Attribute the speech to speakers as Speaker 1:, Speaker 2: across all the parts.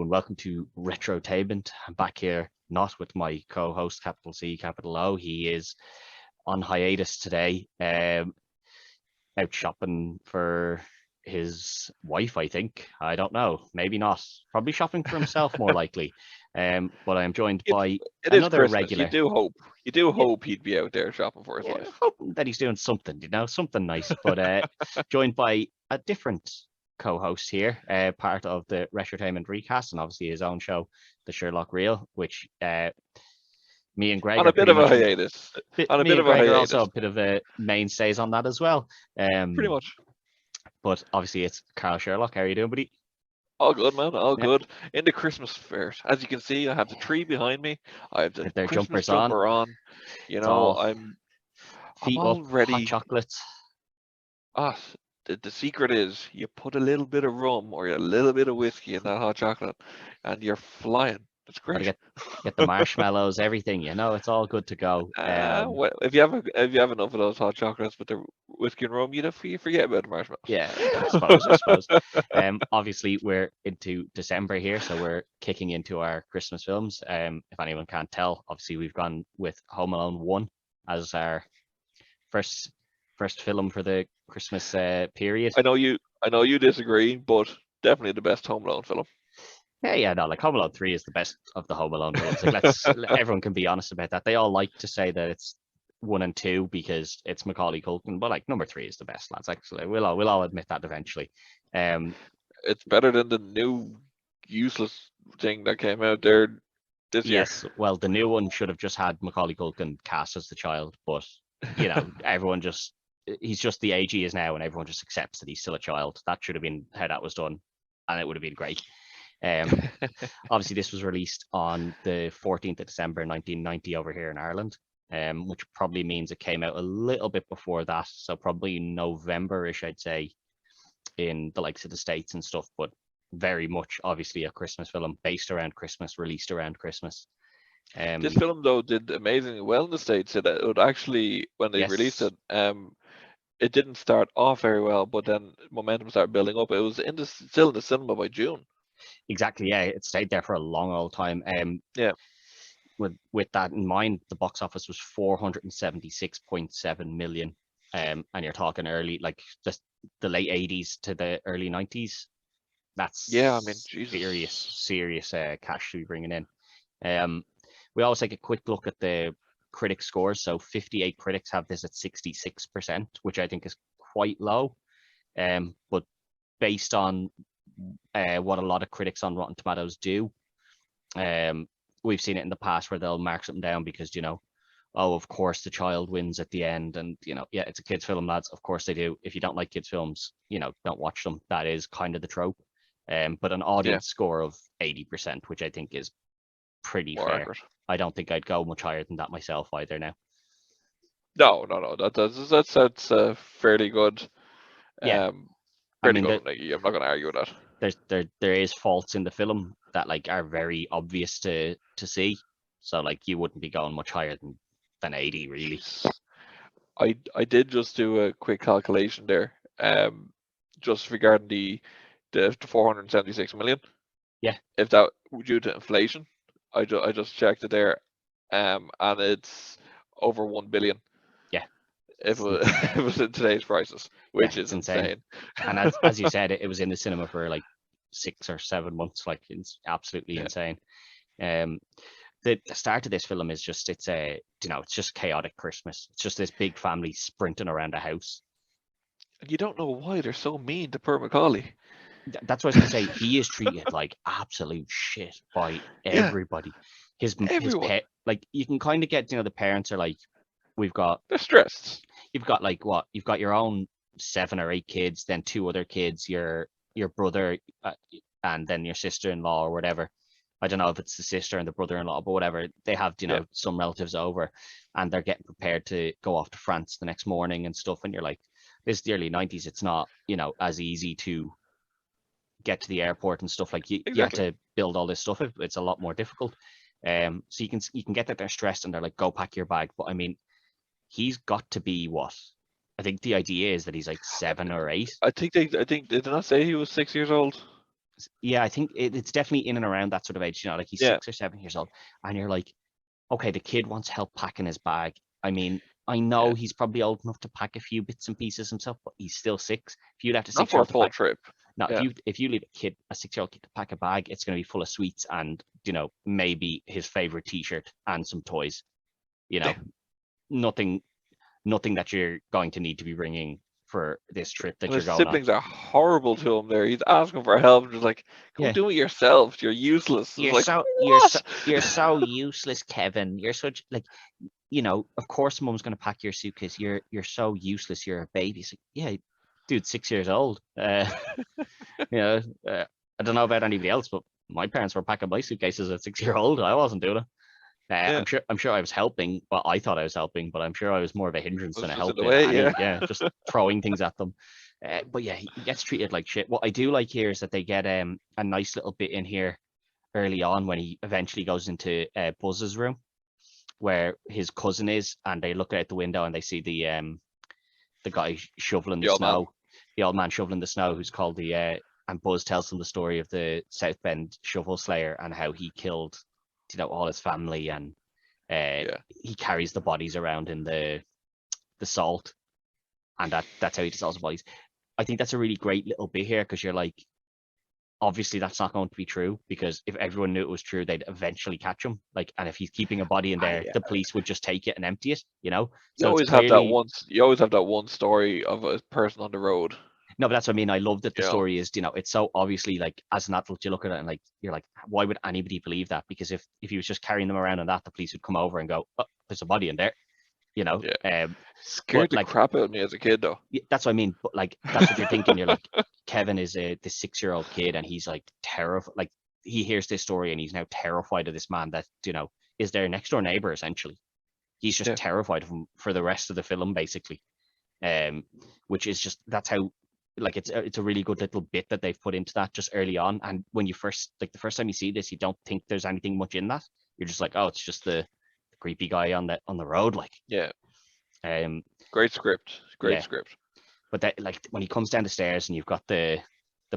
Speaker 1: and welcome to Retrotainment. I'm back here, not with my co-host, capital C, capital O. He is on hiatus today, out shopping for his wife, I think. I don't know, maybe not. Probably shopping for himself, more likely. But I am joined
Speaker 2: It
Speaker 1: by
Speaker 2: it is
Speaker 1: another
Speaker 2: Christmas.
Speaker 1: regular.
Speaker 2: You do
Speaker 1: Yeah,
Speaker 2: hope he'd be out there shopping for his
Speaker 1: yeah,
Speaker 2: wife.
Speaker 1: hoping that he's doing something, something nice. But joined by a different co-host here, part of the Retrotainment recast, and obviously his own show, the Sherlock Reel, which me and Greg
Speaker 2: On
Speaker 1: are
Speaker 2: a bit
Speaker 1: pretty
Speaker 2: of a
Speaker 1: much
Speaker 2: hiatus. On a
Speaker 1: me
Speaker 2: bit
Speaker 1: and
Speaker 2: of a
Speaker 1: Greg are also
Speaker 2: hiatus.
Speaker 1: a bit of a mainstays on that as well.
Speaker 2: Pretty much.
Speaker 1: But obviously it's Carl Sherlock. How are you doing, buddy?
Speaker 2: All good, man. All
Speaker 1: Yeah,
Speaker 2: good. In the Christmas spirit. As you can see, I have the tree behind me. I have the
Speaker 1: get their
Speaker 2: Christmas
Speaker 1: jumpers on.
Speaker 2: jumper on. You
Speaker 1: It's
Speaker 2: know,
Speaker 1: all
Speaker 2: I'm
Speaker 1: feet up,
Speaker 2: all
Speaker 1: hot
Speaker 2: ready.
Speaker 1: chocolate.
Speaker 2: Ah, the secret is you put a little bit of rum or a little bit of whiskey in that hot chocolate, and you're flying. It's
Speaker 1: Got to
Speaker 2: great.
Speaker 1: get the marshmallows, everything. It's all good to go.
Speaker 2: Well, if you have enough of those hot chocolates with the whiskey and rum, you forget about the
Speaker 1: Yeah, I suppose. I suppose.
Speaker 2: marshmallows.
Speaker 1: Obviously we're into December here, so we're kicking into our Christmas films. If anyone can't tell, obviously we've gone with Home Alone 1 as our first first film for the Christmas period.
Speaker 2: I know you disagree, but definitely the best Home Alone film.
Speaker 1: Yeah, no, like Home Alone 3 is the best of the Home Alone films. Like everyone can be honest about that. They all like to say that it's 1 and 2 because it's Macaulay Culkin, but like number 3 is the best, lads. Actually, we'll all admit that eventually. Um,
Speaker 2: It's better than the new useless thing that came out there this year.
Speaker 1: yes, well, the new one should have just had Macaulay Culkin cast as the child, but everyone just he's just the age he is now, and everyone just accepts that he's still a child. That should have been how that was done, and it would have been great. Um, Obviously, this was released on the 14th of December 1990 over here in Ireland, which probably means it came out a little bit before that, so probably November-ish, I'd say, in the likes of the States and stuff, but very much obviously a Christmas film based around Christmas, released around Christmas.
Speaker 2: This
Speaker 1: Um,
Speaker 2: film though did amazingly well in the States. It would actually, when they released
Speaker 1: yes,
Speaker 2: it, it didn't start off very well, but then momentum started building up. It was still in the cinema by June.
Speaker 1: exactly. Yeah, it stayed there for a long old time.
Speaker 2: Yeah,
Speaker 1: With that in mind, the box office was 476.7 million. And you're talking early, like just the late 80s to the early 90s.
Speaker 2: yeah. I mean,
Speaker 1: That's serious,
Speaker 2: Jesus.
Speaker 1: serious cash to be bringing in. Um, we always take a quick look at the critic scores. So 58 critics have this at 66%, which I think is quite low. But based on what a lot of critics on Rotten Tomatoes do, um, we've seen it in the past where they'll mark something down because oh, of course the child wins at the end, and yeah, it's a kids' film, lads. Of course they do. If you don't like kids' films, don't watch them. That is kind of the trope. But an
Speaker 2: Yeah,
Speaker 1: audience score of 80%, which I think is pretty
Speaker 2: more
Speaker 1: fair.
Speaker 2: accurate.
Speaker 1: I don't think I'd go much higher than that myself either now.
Speaker 2: No, no, no. That's fairly good.
Speaker 1: Yeah,
Speaker 2: Um,
Speaker 1: I
Speaker 2: fairly
Speaker 1: mean
Speaker 2: good. Like, I'm not going to argue with that.
Speaker 1: there is faults in the film that like are very obvious to see. So like you wouldn't be going much higher than 80 really.
Speaker 2: Jeez. I did just do a quick calculation there. Just regarding the 476 million.
Speaker 1: Yeah,
Speaker 2: If that due to inflation, I just checked it there, and it's over 1 billion
Speaker 1: yeah,
Speaker 2: if it
Speaker 1: it's,
Speaker 2: was, if it was in today's prices,
Speaker 1: yeah,
Speaker 2: which
Speaker 1: it's
Speaker 2: is
Speaker 1: insane.
Speaker 2: insane.
Speaker 1: And as you said, it was in the cinema for like 6 or 7 months. Like it's absolutely
Speaker 2: Yeah,
Speaker 1: insane. Um, the start of this film is just it's just chaotic Christmas. It's just this big family sprinting around a house.
Speaker 2: and you don't know why they're so mean to Per Macaulay.
Speaker 1: That's what I was gonna say. He is treated like absolute shit by
Speaker 2: Yeah,
Speaker 1: everybody. His
Speaker 2: everyone.
Speaker 1: pet, like you can kind of get, the parents are like, we've got
Speaker 2: They're stressed.
Speaker 1: you've got like what you've got your own 7 or 8 kids, then two other kids, your brother, and then your sister-in-law or whatever. I don't know if it's the sister and the brother-in-law, but whatever. They have
Speaker 2: Yeah,
Speaker 1: some relatives over, and they're getting prepared to go off to France the next morning and stuff. And you're like, this is the early 90s. It's not as easy to get to the airport and stuff. Like you have
Speaker 2: exactly.
Speaker 1: to build all this stuff. It's a lot more difficult. So you can get that they're stressed and they're like, go pack your bag. But I mean, he's got to be what? I think the idea is that he's like 7 or 8.
Speaker 2: I think did they not say he was 6 years old?
Speaker 1: Yeah, I think it's definitely in and around that sort of age. Like he's
Speaker 2: Yeah,
Speaker 1: 6 or 7 years old, and you're like, okay, the kid wants help packing his bag. I mean, I know
Speaker 2: yeah.
Speaker 1: he's probably old enough to pack a few bits and pieces himself, but he's still 6. If you left a
Speaker 2: Not for a
Speaker 1: 6-year-old to
Speaker 2: full
Speaker 1: pack,
Speaker 2: trip.
Speaker 1: now
Speaker 2: Yeah,
Speaker 1: if you leave a 6-year-old kid to pack a bag, it's going to be full of sweets and maybe his favorite T-shirt and some toys. You
Speaker 2: yeah.
Speaker 1: know, nothing that you're going to need to be bringing for this trip that
Speaker 2: And
Speaker 1: you're
Speaker 2: his
Speaker 1: going on.
Speaker 2: siblings are horrible to him there. He's asking for help. Just like, go
Speaker 1: Yeah,
Speaker 2: do it yourself. You're useless. It's
Speaker 1: you're
Speaker 2: like,
Speaker 1: so you're so
Speaker 2: what?
Speaker 1: you're so useless, Kevin. You're such like of course mom's gonna pack your suitcase. You're so useless. You're a baby. It's like, yeah, dude, 6 years old. You know, I don't know about anybody else, but my parents were packing my suitcases at 6 year old. I wasn't doing it.
Speaker 2: Yeah,
Speaker 1: I'm sure I was helping. Well, I thought I was helping, but I'm sure I was more of a hindrance than
Speaker 2: was
Speaker 1: a
Speaker 2: just in
Speaker 1: help
Speaker 2: the
Speaker 1: in
Speaker 2: way.
Speaker 1: any.
Speaker 2: Yeah,
Speaker 1: Yeah, just throwing things at them. But yeah, he gets treated like shit. What I do like here is that they get a nice little bit in here early on when he eventually goes into Buzz's room where his cousin is, and they look out the window and they see the guy shoveling the
Speaker 2: the old man.
Speaker 1: snow, the old man shoveling the snow, who's called the and Buzz tells them the story of the South Bend shovel slayer and how he killed, all his family, and
Speaker 2: Yeah,
Speaker 1: he carries the bodies around in the salt, and that's how he dissolves the bodies. I think that's a really great little bit here because you're like, obviously that's not going to be true because if everyone knew it was true, they'd eventually catch him. Like, and if he's keeping a body in there,
Speaker 2: I,
Speaker 1: the police would just take it and empty it.
Speaker 2: you
Speaker 1: So it's
Speaker 2: always have that
Speaker 1: clearly.
Speaker 2: one. You always have that one story of a person on the road.
Speaker 1: No, but that's what I mean. I love that the
Speaker 2: You know,
Speaker 1: story is, it's so obviously like as an adult, you look at it and like you're like, why would anybody believe that? Because if he was just carrying them around on that, the police would come over and go, oh, there's a body in there, you know.
Speaker 2: yeah.
Speaker 1: But
Speaker 2: Scared the
Speaker 1: like
Speaker 2: crap out of me as a kid, though.
Speaker 1: that's what I mean. But like that's what you're thinking. You're like, Kevin is this 6-year-old kid, and he's like terrified. Like he hears this story, and he's now terrified of this man that is their next door neighbor. Essentially, he's just
Speaker 2: Yeah,
Speaker 1: terrified of him for the rest of the film, basically. Um, which is just that's how like it's a really good little bit that they've put into that just early on. And when you first the first time you see this, you don't think there's anything much in that. You're just like, oh, it's just the creepy guy on the road, like.
Speaker 2: yeah.
Speaker 1: Um,
Speaker 2: Great script. Great
Speaker 1: yeah,
Speaker 2: script.
Speaker 1: but that like when he comes down the stairs and you've got the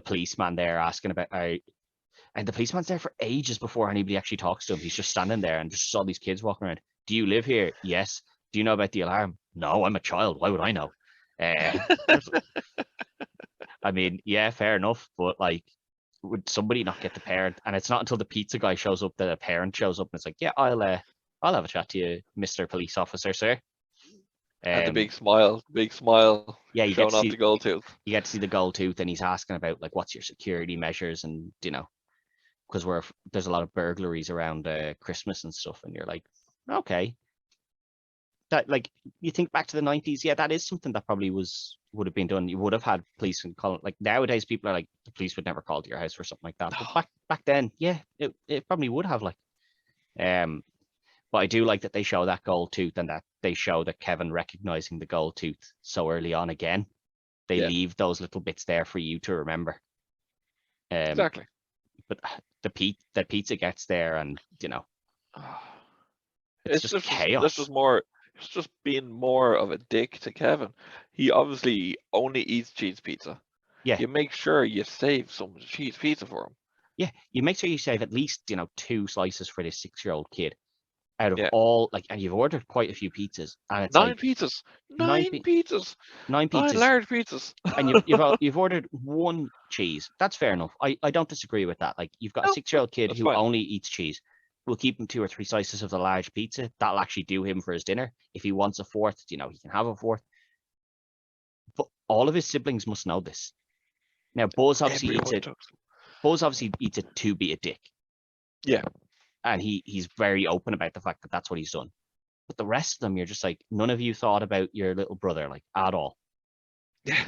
Speaker 1: policeman there asking about and the policeman's there for ages before anybody actually talks to him. He's just standing there and just all these kids walking around. Do you live here? Yes. Do you know about the alarm? No, I'm a child. Why would I know? Uh, I mean, yeah, fair enough, but like, would somebody not get the parent? And it's not until the pizza guy shows up that a parent shows up and it's like, yeah, I'll have a chat to you, Mr. Police Officer, sir.
Speaker 2: And the
Speaker 1: Um,
Speaker 2: big smile,
Speaker 1: yeah,
Speaker 2: showing off the gold tooth.
Speaker 1: you get to see the gold tooth, and he's asking about like what's your security measures, and because there's a lot of burglaries around Christmas and stuff, and you're like, okay, that like you think back to the 90s, yeah, that is something that probably would have been done. You would have had police and call like nowadays people are like the police would never call to your house for something like that. But back then, yeah, it probably would have like um but I do like that they show that gold tooth and that they show that Kevin recognizing the gold tooth so early on again. They
Speaker 2: Yeah,
Speaker 1: leave those little bits there for you to remember. Um
Speaker 2: exactly.
Speaker 1: but the pizza gets there and it's
Speaker 2: It's
Speaker 1: just
Speaker 2: just this was
Speaker 1: chaos.
Speaker 2: more. It's just being more of a dick to Kevin. He obviously only eats cheese pizza.
Speaker 1: Yeah.
Speaker 2: You make sure you save some cheese pizza for him.
Speaker 1: Yeah, you make sure you save at least, 2 slices for this 6-year-old kid out of
Speaker 2: Yeah,
Speaker 1: all like, and you've ordered quite a few pizzas, and it's
Speaker 2: nine
Speaker 1: like
Speaker 2: pizzas,
Speaker 1: nine
Speaker 2: nine pizzas,
Speaker 1: nine
Speaker 2: nine
Speaker 1: pizzas,
Speaker 2: large pizzas.
Speaker 1: and you've ordered one cheese. That's fair enough. I don't disagree with that. Like you've got a
Speaker 2: No,
Speaker 1: 6-year-old kid
Speaker 2: that's
Speaker 1: who
Speaker 2: fine.
Speaker 1: only eats cheese. We'll keep him 2 or 3 slices of the large pizza. That'll actually do him for his dinner. If he wants a fourth, he can have a fourth. But all of his siblings must know this. Now,
Speaker 2: Everyone talks.
Speaker 1: Buzz obviously eats it to be a dick,
Speaker 2: Yeah,
Speaker 1: and he's very open about the fact that that's what he's done. But the rest of them, you're just like, none of you thought about your little brother, like, at all.
Speaker 2: yeah.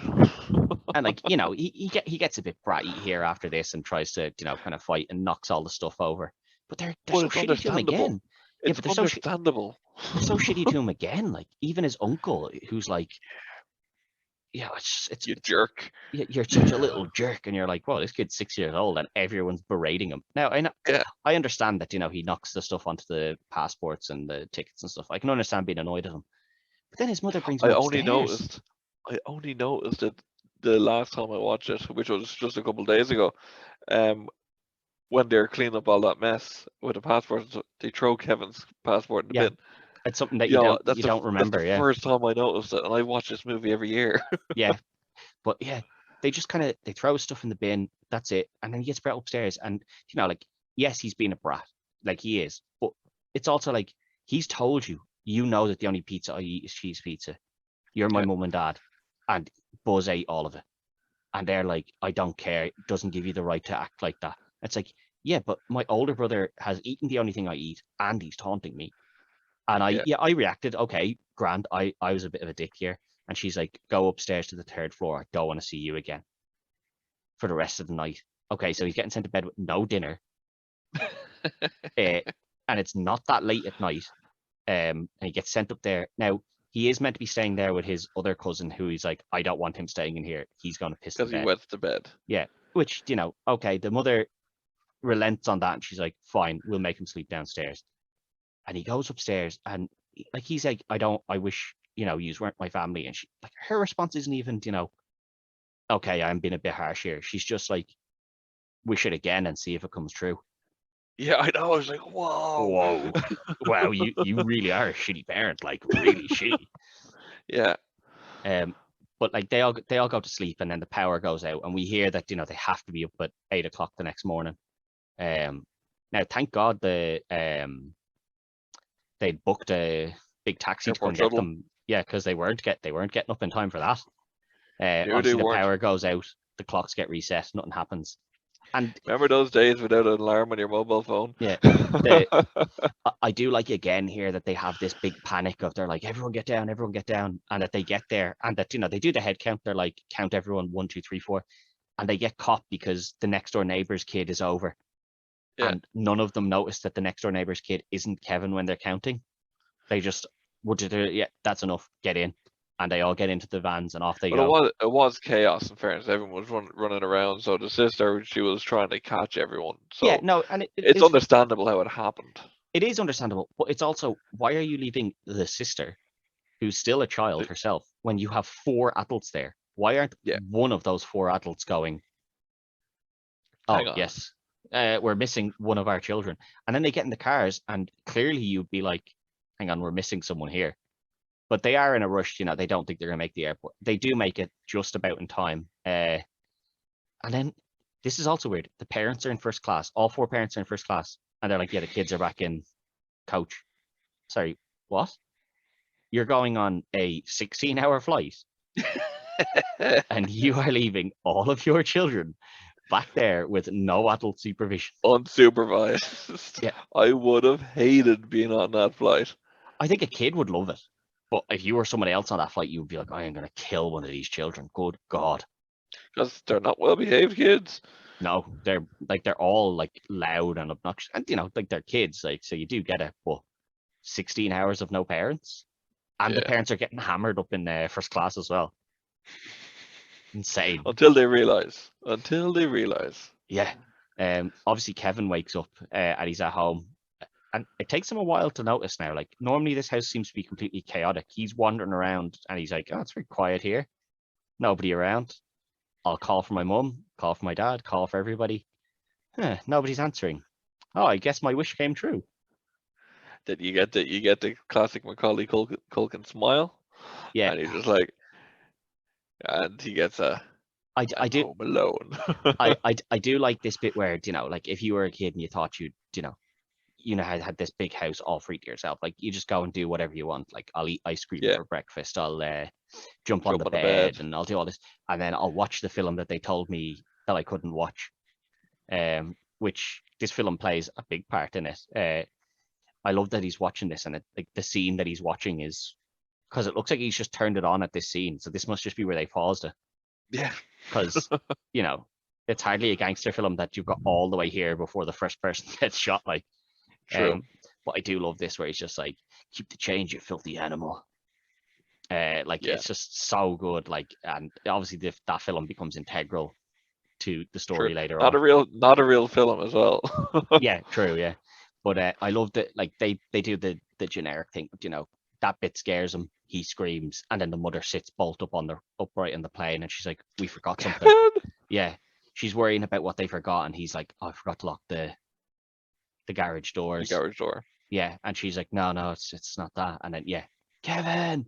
Speaker 1: And like, he gets a bit bratty here after this and tries to, kind of fight and knocks all the stuff over. But they're
Speaker 2: But
Speaker 1: so
Speaker 2: it's
Speaker 1: shitty to him
Speaker 2: understandable.
Speaker 1: again. Yeah,
Speaker 2: It's
Speaker 1: but
Speaker 2: understandable.
Speaker 1: they're so shitty to him again. Like even his uncle, who's like, yeah,
Speaker 2: You jerk.
Speaker 1: you're such a little jerk, and you're like, well, this kid's 6 years old, and everyone's berating him. Now, I know,
Speaker 2: Yeah,
Speaker 1: I understand that he knocks the stuff onto the passports and the tickets and stuff. I can understand being annoyed at him. But then his mother brings him
Speaker 2: I only
Speaker 1: upstairs.
Speaker 2: noticed. I only noticed it the last time I watched it, which was just a couple of days ago. um, when they're cleaning up all that mess with the passports, they throw Kevin's passport in the
Speaker 1: Yeah,
Speaker 2: bin.
Speaker 1: it's something that
Speaker 2: You know,
Speaker 1: you don't
Speaker 2: that's the
Speaker 1: remember. Yeah,
Speaker 2: first time I noticed it, and I watch this movie every year.
Speaker 1: yeah, but yeah, they just kind of they throw stuff in the bin. That's it, and then he gets brought upstairs, and like yes, he's being a brat, like he is, but it's also like he's told you, that the only pizza I eat is cheese pizza. You're my
Speaker 2: Yeah,
Speaker 1: mum and dad, and Buzz ate all of it, and they're like, I don't care. It doesn't give you the right to act like that. It's like, yeah, but my older brother has eaten the only thing I eat, and he's taunting me. And
Speaker 2: yeah,
Speaker 1: I reacted, okay, grand. I was a bit of a dick here. And she's like, go upstairs to the third floor. I don't want to see you again for the rest of the night. Okay, so he's getting sent to bed with no dinner. And it's not that late at night. And he gets sent up there. Now, he is meant to be staying there with his other cousin, who he's like, I don't want him staying in here. He's going to piss the
Speaker 2: because he
Speaker 1: bed.
Speaker 2: wets the bed.
Speaker 1: Yeah, which, okay, the mother relents on that and she's like, fine, we'll make him sleep downstairs. And he goes upstairs and like he's like, I wish, you weren't my family. And she like her response isn't even, okay, I'm being a bit harsh here. She's just like, wish it again and see if it comes true.
Speaker 2: Yeah, I know. I was like, whoa.
Speaker 1: Whoa. Wow, you really are a shitty parent, like really shitty.
Speaker 2: Yeah,
Speaker 1: But like they all go to sleep and then the power goes out and we hear that, they have to be up at 8 o'clock the next morning. Now thank God they booked a big taxi to come
Speaker 2: airport
Speaker 1: get
Speaker 2: shuttle.
Speaker 1: them. Yeah, because they weren't getting up in time for that.
Speaker 2: No, they
Speaker 1: Obviously the
Speaker 2: weren't.
Speaker 1: power goes out, the clocks get reset, nothing happens. And
Speaker 2: Remember those days without an alarm on your mobile phone?
Speaker 1: yeah, I do like again here that they have this big panic of they're like everyone get down, and that they get there and that they do the head count. They're like count everyone 1, 2, 3, 4, and they get caught because the next door neighbor's kid is over,
Speaker 2: Yeah.
Speaker 1: and none of them notice that the next door neighbor's kid isn't Kevin when they're counting. They just yeah, that's enough, get in, and they all get into the vans and off they
Speaker 2: But
Speaker 1: go.
Speaker 2: it was chaos in fairness. Everyone was running around. So the sister, she was trying to catch everyone.
Speaker 1: Yeah,
Speaker 2: So
Speaker 1: no, and
Speaker 2: it's understandable how it happened.
Speaker 1: it is understandable, but it's also why are you leaving the sister, who's still a child herself, when you have 4 adults there? Why aren't
Speaker 2: Yeah.
Speaker 1: one of those 4 adults going,
Speaker 2: Hang
Speaker 1: oh
Speaker 2: on.
Speaker 1: yes, we're missing one of our children, and then they get in the cars and clearly you'd be like, hang on, we're missing someone here. But they are in a rush, they don't think they're going to make the airport. They do make it just about in time. And then this is also weird. The parents are in first class. All 4 parents are in first class. And they're like, yeah, the kids are back in coach. Sorry, what? You're going on a 16-hour flight and you are leaving all of your children back there with no adult supervision.
Speaker 2: Unsupervised.
Speaker 1: Yeah.
Speaker 2: I would have hated being on that flight.
Speaker 1: I think a kid would love it. But if you were somebody else on that flight, you would be like, I am going to kill one of these children. Good God.
Speaker 2: Because they're not well behaved kids.
Speaker 1: No, they're all like loud and obnoxious, and like they're kids, like so you do get it. But 16 hours of no parents, and the parents are getting hammered up in first class as well. Insane.
Speaker 2: Until they realize.
Speaker 1: Yeah. Obviously Kevin wakes up and he's at home, and it takes him a while to notice now. Like normally this house seems to be completely chaotic. He's wandering around and he's like, oh, it's very quiet here. Nobody around. I'll call for my mum, call for my dad, call for everybody. Nobody's answering. Oh, I guess my wish came true.
Speaker 2: That you get the classic Macaulay Culkin smile.
Speaker 1: Yeah.
Speaker 2: And he's just like, and he gets
Speaker 1: I do
Speaker 2: Home Alone.
Speaker 1: I do like this bit where like if you were a kid and you thought you'd had this big house all free to yourself, like you just go and do whatever you want. Like I'll eat ice cream for breakfast, I'll jump on the bed and I'll do all this, and then I'll watch the film that they told me that I couldn't watch, which this film plays a big part in it. I love that he's watching this, and like the scene that he's watching is because it looks like he's just turned it on at this scene, so this must just be where they paused it.
Speaker 2: Yeah.
Speaker 1: Because it's hardly a gangster film that you've got all the way here before the first person gets shot. Like,
Speaker 2: True.
Speaker 1: But I do love this where he's just like, keep the change, you filthy animal. It's just so good. Like, and obviously that film becomes integral to the story later
Speaker 2: on. Not a real film as well.
Speaker 1: Yeah, true. Yeah, but I love that. Like they do the generic thing. That bit scares him. He screams, and then the mother sits bolt upright in the plane, and she's like, "We forgot something." Yeah, she's worrying about what they forgot, and he's like, "Oh, I forgot to lock the garage
Speaker 2: The
Speaker 1: doors."
Speaker 2: garage door.
Speaker 1: Yeah, and she's like, "No, it's not that." And then yeah, Kevin,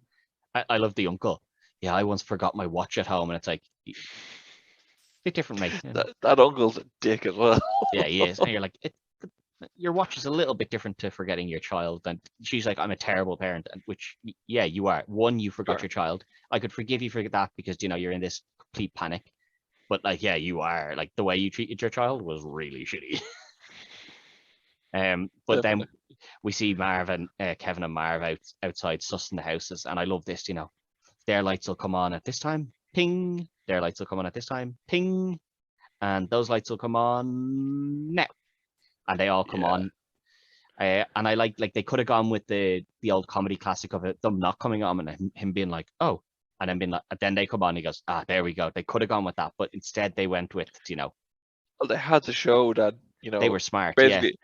Speaker 1: I love the uncle. Yeah, I once forgot my watch at home, and it's like, bit different, mate.
Speaker 2: That uncle's a dick as well.
Speaker 1: Yeah, he is, and you're like, your watch is a little bit different to forgetting your child. And she's like, I'm a terrible parent, and which, yeah, you are. One, you forgot
Speaker 2: Sure.
Speaker 1: your child. I could forgive you for that because you're in this complete panic. But like, yeah, you are. Like the way you treated your child was really shitty. But then
Speaker 2: Definitely.
Speaker 1: we see Marv and Kevin and Marv outside sussing the houses, and I love this. Their lights will come on at this time, ping. Their lights will come on at this time, ping, and those lights will come on now, and they all come
Speaker 2: Yeah.
Speaker 1: on. And I like they could have gone with the old comedy classic of it, them not coming on and him being like, oh, and then being like, then they come on and he goes, there we go. They could have gone with that, but instead they went with,
Speaker 2: Well, they had to show that,
Speaker 1: they were smart. Yeah,
Speaker 2: basically,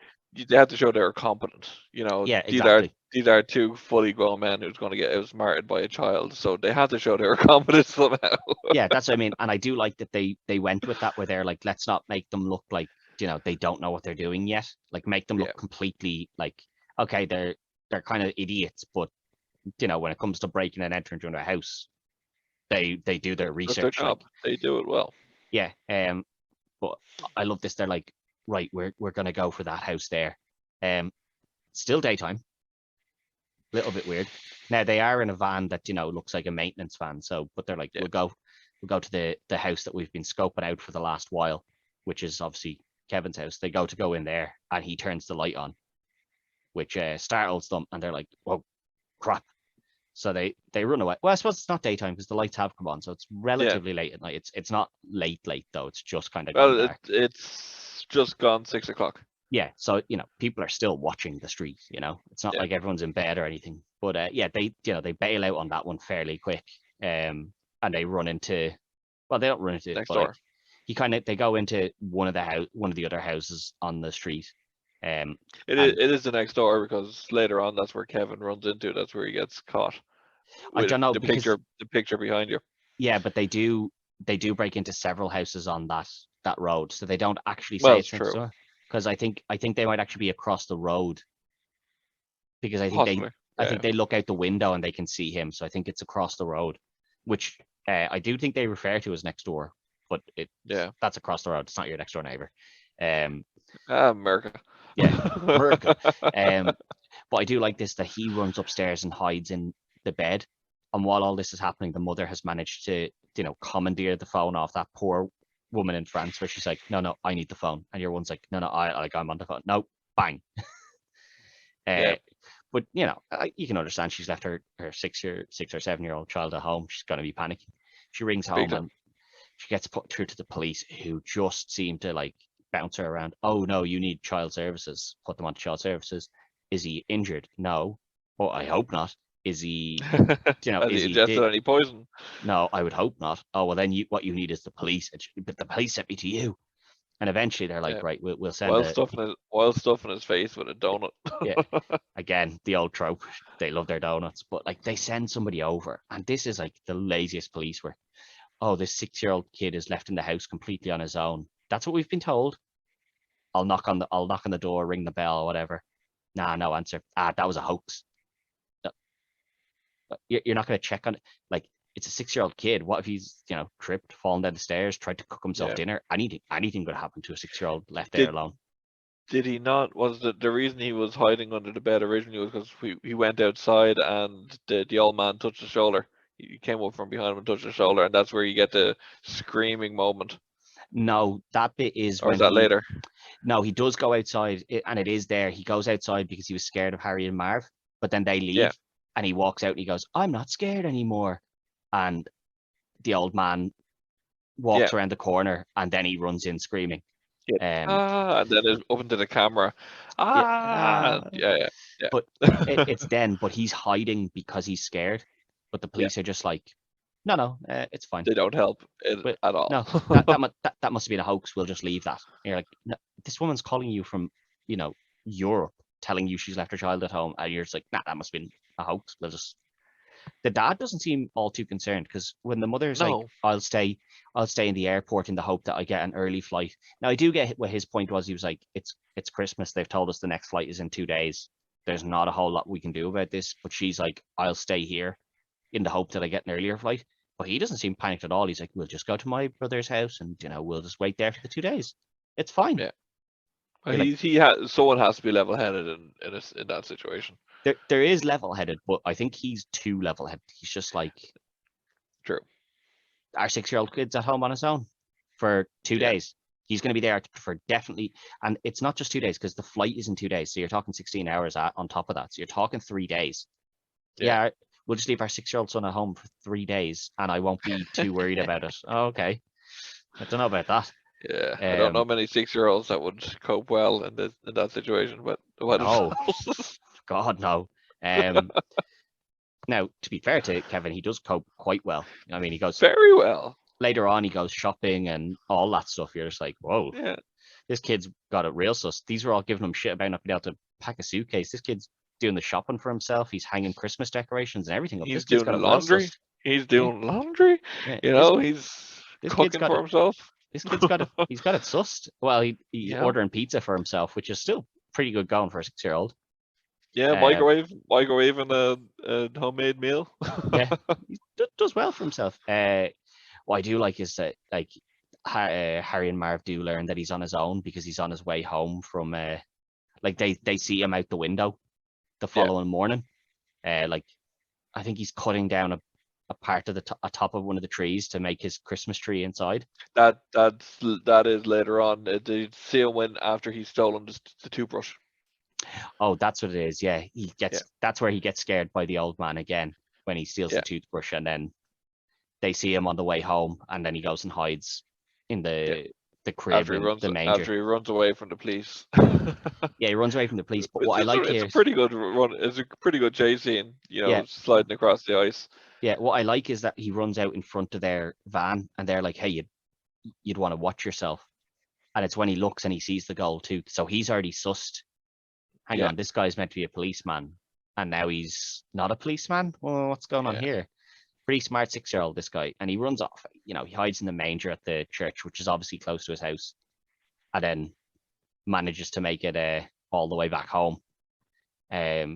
Speaker 2: they had to show they were competent.
Speaker 1: yeah,
Speaker 2: These are
Speaker 1: exactly.
Speaker 2: these are two fully grown men who's going to get outsmarted by a child, so they had to show they were competent somehow.
Speaker 1: Yeah, that's what I mean. And I do like that they went with that, where they're like, let's not make them look like, they don't know what they're doing yet. Like make them
Speaker 2: Yeah.
Speaker 1: look completely like, okay, they're kind of idiots, but when it comes to breaking and entering into a house, they do their
Speaker 2: That's their
Speaker 1: research.
Speaker 2: job. They do it well.
Speaker 1: Yeah. But I love this. They're like, right, we're gonna go for that house there. Still daytime. A little bit weird. Now they are in a van that looks like a maintenance van. So, but they're like,
Speaker 2: Yeah.
Speaker 1: we'll go to the house that we've been scoping out for the last while, which is obviously Kevin's house. They go in there, and he turns the light on, which startles them, and they're like, "Whoa, crap!" So they run away. Well, I suppose it's not daytime because the lights have come on, so it's
Speaker 2: Yeah.
Speaker 1: relatively late at night. It's not late though. It's just kind of gone
Speaker 2: Well,
Speaker 1: dark.
Speaker 2: it's just gone 6 o'clock.
Speaker 1: Yeah, so people are still watching the street. It's not
Speaker 2: Yeah.
Speaker 1: like everyone's in bed or anything. But yeah, they bail out on that one fairly quick. And they run into, well, they don't run into it,
Speaker 2: Next
Speaker 1: but
Speaker 2: door.
Speaker 1: they go into one of the other houses on the street.
Speaker 2: It
Speaker 1: and
Speaker 2: is the next door because later on that's where Kevin runs into. That's where he gets caught
Speaker 1: I
Speaker 2: with
Speaker 1: don't know
Speaker 2: the
Speaker 1: because
Speaker 2: picture behind you.
Speaker 1: yeah, but they do break into several houses on that road, so they don't actually
Speaker 2: Well,
Speaker 1: say
Speaker 2: it's
Speaker 1: it's next
Speaker 2: true.
Speaker 1: door. Because I think they might actually be across the road, because
Speaker 2: Possibly.
Speaker 1: I
Speaker 2: Yeah.
Speaker 1: think they look out the window and they can see him. So I think it's across the road, which I do think they refer to as next door, but
Speaker 2: Yeah.
Speaker 1: that's across the road. It's not your next door neighbor. Um,
Speaker 2: America.
Speaker 1: yeah, America. But I do like this, that he runs upstairs and hides in the bed, and while all this is happening, the mother has managed to commandeer the phone off that poor woman in France, where she's like, no, I need the phone, and your one's like, no, I'm on the phone. No, bang.
Speaker 2: Yeah.
Speaker 1: But you can understand she's left her 6 or 7 year old child at home. She's going to be panicking. She rings
Speaker 2: Big
Speaker 1: home
Speaker 2: time.
Speaker 1: and she gets put through to the police, who just seem to like bounce her around. Oh no, you need child services. Put them on to child services. Is he injured? No. Oh, I hope not. Is he?
Speaker 2: Has
Speaker 1: Is
Speaker 2: he
Speaker 1: he
Speaker 2: ingested
Speaker 1: did?
Speaker 2: any poison?
Speaker 1: No, I would hope not. Oh well, then what you need is the police. But the police sent me to you. And eventually they're like,
Speaker 2: Yeah.
Speaker 1: right, we'll send
Speaker 2: While
Speaker 1: a
Speaker 2: stuffing his face with a donut.
Speaker 1: yeah. Again, the old trope. They love their donuts, but like they send somebody over, and this is like the laziest police work. Oh, this 6-year-old kid is left in the house completely on his own. That's what we've been told. I'll knock on the door, ring the bell, or whatever. Nah, no answer. That was a hoax. No, you're not going to check on it. Like, it's a 6-year-old kid. What if he's tripped, fallen down the stairs, tried to cook himself
Speaker 2: Yeah.
Speaker 1: dinner? Anything could happen to a 6-year-old left there
Speaker 2: Did
Speaker 1: alone.
Speaker 2: did he not? Was the reason he was hiding under the bed originally was because he went outside and the old man touched his shoulder. He came up from behind him and touched his shoulder, and that's where you get the screaming moment.
Speaker 1: No, that bit is
Speaker 2: Or is
Speaker 1: when
Speaker 2: that later?
Speaker 1: No, he does go outside, and it is there. He goes outside because he was scared of Harry and Marv, but then they
Speaker 2: Yeah.
Speaker 1: leave, and he walks out and he goes, I'm not scared anymore. And the old man
Speaker 2: Yeah.
Speaker 1: walks around the corner, and then he runs in screaming.
Speaker 2: And then it's up into the camera.
Speaker 1: Yeah,
Speaker 2: Yeah.
Speaker 1: but it's then, but he's hiding because he's scared. But the
Speaker 2: Yeah.
Speaker 1: police are just like, no, it's fine.
Speaker 2: They don't help
Speaker 1: But
Speaker 2: at all.
Speaker 1: no, that must have been a hoax. We'll just leave that. And you're like, no, this woman's calling you from, Europe, telling you she's left her child at home, and you're just like, nah, that must have been a hoax. We'll just The dad doesn't seem all too concerned because when the mother's like,
Speaker 2: No.
Speaker 1: I'll stay in the airport in the hope that I get an early flight. Now I do get what his point was. He was like, it's Christmas. They've told us the next flight is in 2 days. There's not a whole lot we can do about this. But she's like, I'll stay here in the hope that I get an earlier flight. But he doesn't seem panicked at all. He's like, we'll just go to my brother's house and we'll just wait there for the 2 days. It's fine.
Speaker 2: Yeah.
Speaker 1: You're like,
Speaker 2: He has someone has to be level-headed in that situation.
Speaker 1: there is level-headed, but I think he's too level-headed. He's just like,
Speaker 2: True.
Speaker 1: our 6-year-old kid's at home on his own for 2 days. He's going to be there for definitely, and it's not just 2 days because the flight is in 2 days. So you're talking 16 hours on top of that. So you're talking 3 days. Yeah, we'll just leave our 6-year-old son at home for 3 days, and I won't be too worried about it. Oh, okay, I don't know about that.
Speaker 2: Yeah, I don't know many 6-year-olds that would cope well in that situation, but what
Speaker 1: No, God no. Now, to be fair to Kevin, he does cope quite well. I mean, he goes
Speaker 2: very well.
Speaker 1: Later on, he goes shopping and all that stuff. You're just like, whoa,
Speaker 2: Yeah.
Speaker 1: This kid's got it real sus. These were all giving him shit about not being able to pack a suitcase. This kid's doing the shopping for himself. He's hanging Christmas decorations and everything up.
Speaker 2: He's
Speaker 1: This kid's
Speaker 2: doing
Speaker 1: got it well
Speaker 2: laundry.
Speaker 1: sussed.
Speaker 2: He's doing laundry.
Speaker 1: Yeah,
Speaker 2: He's
Speaker 1: this kid's
Speaker 2: cooking
Speaker 1: got
Speaker 2: for
Speaker 1: it.
Speaker 2: himself.
Speaker 1: This kid's got it. He's got it sussed. Well, he's
Speaker 2: Yeah.
Speaker 1: ordering pizza for himself, which is still pretty good going for a 6-year-old.
Speaker 2: Yeah, microwaving a homemade meal.
Speaker 1: Yeah, he does well for himself. What I do like is that like Harry and Marv do learn that he's on his own because he's on his way home from like they see him out the window the following morning. Like I think he's cutting down a part of the top of one of the trees to make his Christmas tree inside.
Speaker 2: That is later on. They see him when after he's stolen the toothbrush.
Speaker 1: Oh, that's what it is. Yeah, he gets. That's where he gets scared by the old man again when he steals the toothbrush, and then they see him on the way home, and then he goes and hides in the crib the manger.
Speaker 2: After he runs away from the police.
Speaker 1: Yeah, he runs away from the police. But what I like here,
Speaker 2: it's a pretty good run. It's a pretty good chase scene. Sliding across the ice.
Speaker 1: Yeah, what I like is that he runs out in front of their van, and they're like, "Hey, you'd want to watch yourself." And it's when he looks and he sees the gold tooth, so he's already sussed. Hang on, this guy's meant to be a policeman, and now he's not a policeman. Well, what's going on here? Pretty smart 6-year-old, this guy, and he runs off. He hides in the manger at the church, which is obviously close to his house, and then manages to make it all the way back home. But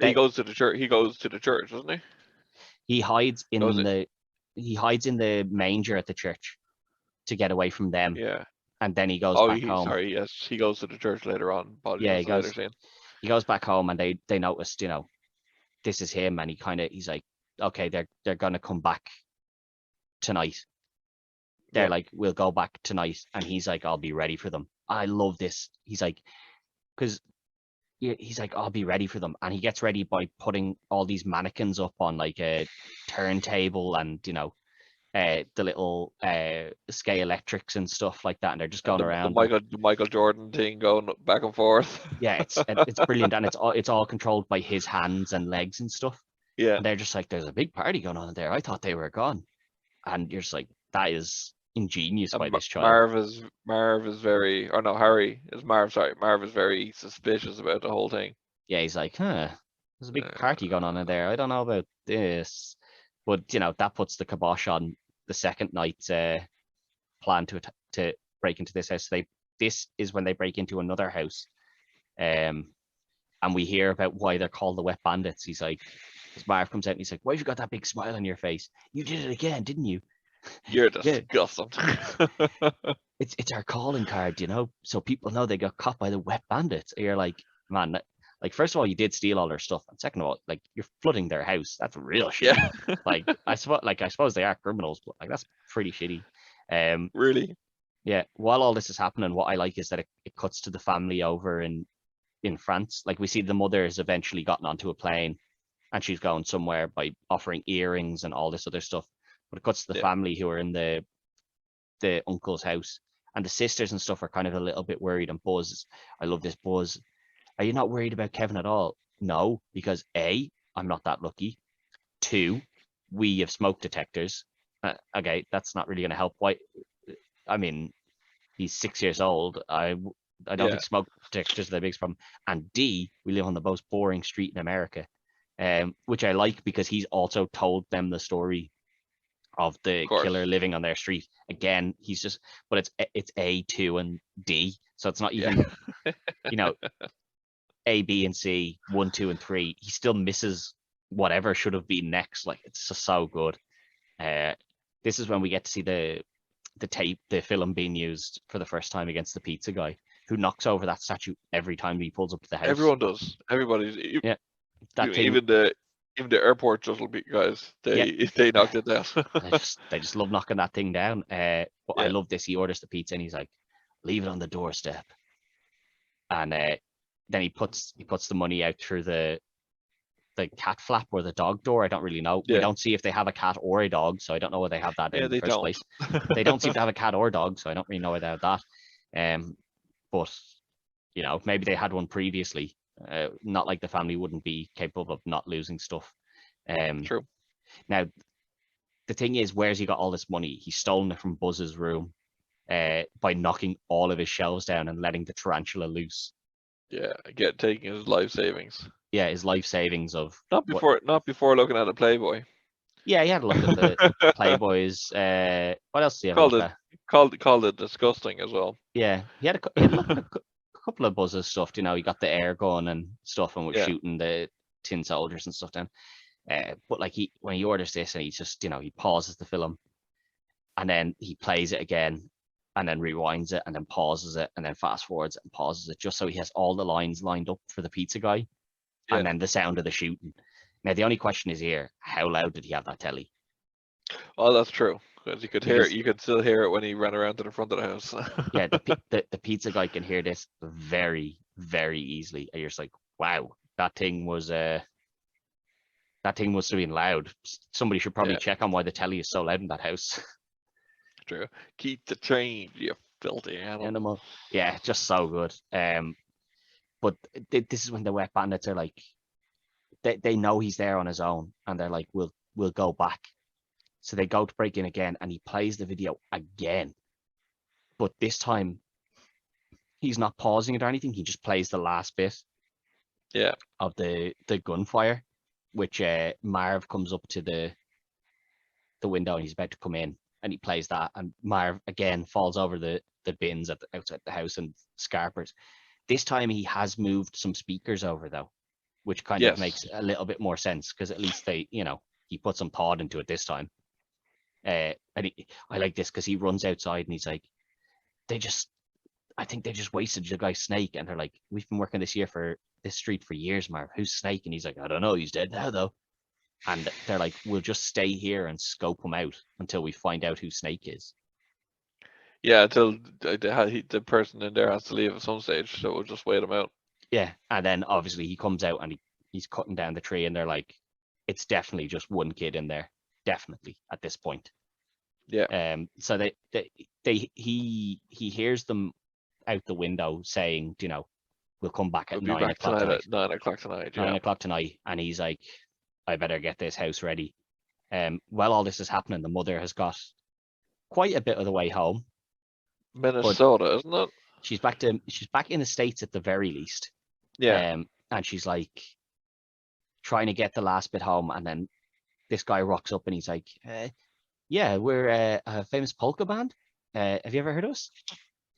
Speaker 2: he goes to the church. He goes to the church, doesn't he?
Speaker 1: He hides in the manger at the church to get away from them.
Speaker 2: Yeah.
Speaker 1: And then he goes back home.
Speaker 2: Sorry, yes, he goes to the church later on.
Speaker 1: Yeah, he goes back home, and they noticed, this is him, and he's like, okay, they're gonna come back tonight. They're like, we'll go back tonight, and he's like, I'll be ready for them. I love this. He's like, because he's like, I'll be ready for them, and he gets ready by putting all these mannequins up on like a turntable, and the little scale electrics and stuff like that, and they're just going around.
Speaker 2: The Michael Jordan thing going back and forth.
Speaker 1: Yeah, it's brilliant, and it's all controlled by his hands and legs and stuff.
Speaker 2: Yeah,
Speaker 1: and they're just like, there's a big party going on there. I thought they were gone, and you're just like, that is ingenious by this child.
Speaker 2: Marv is very, or no, Harry is Marv. Sorry, Marv is very suspicious about the whole thing.
Speaker 1: Yeah, he's like, there's a big party going on in there. I don't know about this, but that puts the kibosh on the second night's plan to break into this house. This is when they break into another house, and we hear about why they're called the Wet Bandits. He's like, Marv comes out and he's like, why have you got that big smile on your face? You did it again, didn't you?
Speaker 2: You're disgusting.
Speaker 1: It's our calling card, so people know they got caught by the Wet Bandits. And you're like, man, like, first of all, you did steal all their stuff, and second of all, like, you're flooding their house. That's real shit.
Speaker 2: Yeah.
Speaker 1: I suppose they are criminals, but like, that's pretty shitty.
Speaker 2: Really?
Speaker 1: Yeah. While all this is happening, what I like is that it cuts to the family over in France. Like, we see the mother has eventually gotten onto a plane, and she's going somewhere by offering earrings and all this other stuff. But it cuts to the family who are in the uncle's house, and the sisters and stuff are kind of a little bit worried. And Buzz, I love this. Buzz, are you not worried about Kevin at all? No, because A, I'm not that lucky. 2, we have smoke detectors. Okay, that's not really going to help. Why? I mean, he's 6 years old. I don't think smoke detectors are the biggest problem. And D, we live on the most boring street in America. which I like because he's also told them the story of
Speaker 2: Of
Speaker 1: the
Speaker 2: course.
Speaker 1: killer living on their street. Again, he's just, but it's A, 2, and D, so it's not
Speaker 2: Yeah.
Speaker 1: even you know A, B, and C, 1, 2, and 3. He still misses whatever should have been next. Like it's just so good. Uh, this is when we get to see the film being used for the first time against the pizza guy, who knocks over that statue every time he pulls up to the house.
Speaker 2: Everyone does. Everybody's
Speaker 1: Yeah, that thing.
Speaker 2: even the airport shuttle guys.
Speaker 1: Yeah,
Speaker 2: They knocked it down.
Speaker 1: they just love knocking that thing down. But I
Speaker 2: Yeah.
Speaker 1: love this. He orders the pizza and he's like, "Leave it on the doorstep," and then he puts the money out through the cat flap or the dog door. I don't really know. We
Speaker 2: Yeah.
Speaker 1: don't see if they have a cat or a dog, so I don't know whether they have that
Speaker 2: Yeah,
Speaker 1: in the
Speaker 2: they
Speaker 1: first
Speaker 2: don't.
Speaker 1: place. They don't seem to have a cat or dog, so I don't really know whether they have that. But maybe they had one previously. Not like the family wouldn't be capable of not losing stuff.
Speaker 2: True.
Speaker 1: Now, the thing is, where's he got all this money? He's stolen it from Buzz's room by knocking all of his shelves down and letting the tarantula loose.
Speaker 2: Yeah, taking his life savings.
Speaker 1: Yeah, his life savings of
Speaker 2: Not before looking at a Playboy.
Speaker 1: Yeah, he had a look at the Playboys. What else did he have a
Speaker 2: Called
Speaker 1: look
Speaker 2: it
Speaker 1: at?
Speaker 2: called it disgusting as well.
Speaker 1: Yeah, he had a look at a couple of Buzz's stuff. He got the air gun and stuff, and was
Speaker 2: Yeah.
Speaker 1: shooting the tin soldiers and stuff down. But like when he orders this, and he just he pauses the film, and then he plays it again, and then rewinds it, and then pauses it, and then fast forwards it and pauses it, just so he has all the lines lined up for the pizza guy,
Speaker 2: Yeah.
Speaker 1: and then the sound of the shooting. Now the only question is here: how loud did he have that telly?
Speaker 2: Oh, that's true. Because you could hear
Speaker 1: Because
Speaker 2: it. You could still hear it when he ran around to the front of the house.
Speaker 1: yeah, the pizza guy can hear this very, very easily. And you're just like, wow, that thing must have been loud. Somebody should probably
Speaker 2: Yeah.
Speaker 1: check on why the telly is so loud in that house.
Speaker 2: True. Keep the change, you filthy animal.
Speaker 1: Animal. Yeah, just so good. But this is when the wet bandits are like, they know he's there on his own, and they're like, we'll go back. So they go to break in again, and he plays the video again. But this time, he's not pausing it or anything. He just plays the last bit.
Speaker 2: Yeah.
Speaker 1: Of the gunfire, which Marv comes up to the window and he's about to come in, and he plays that, and Marv again falls over the bins outside the house and scarpers. This time he has moved some speakers over though, which kind of makes a little bit more sense, because at least he put some thought into it this time. And I like this because he runs outside and he's like, I think they just wasted the guy's Snake, and they're like, we've been working this street for years, Marv. Who's Snake? And he's like, I don't know. He's dead now though. And they're like, we'll just stay here and scope him out until we find out who Snake is.
Speaker 2: Yeah, until the person in there has to leave at some stage, so we'll just wait him out.
Speaker 1: Yeah, and then obviously he comes out and he's cutting down the tree, and they're like, it's definitely just one kid in there, definitely at this point.
Speaker 2: Yeah.
Speaker 1: So he hears them out the window saying, we'll come back at
Speaker 2: We'll be
Speaker 1: 9
Speaker 2: back
Speaker 1: o'clock
Speaker 2: tonight
Speaker 1: tonight.
Speaker 2: at 9 o'clock tonight.
Speaker 1: 9
Speaker 2: Yeah.
Speaker 1: o'clock tonight, and he's like, I better get this house ready. While all this is happening, the mother has got quite a bit of the way home.
Speaker 2: Minnesota, isn't it?
Speaker 1: She's back in the States at the very least.
Speaker 2: Yeah.
Speaker 1: And she's like trying to get the last bit home, and then this guy rocks up and he's like, yeah, we're a famous polka band. Have you ever heard of us?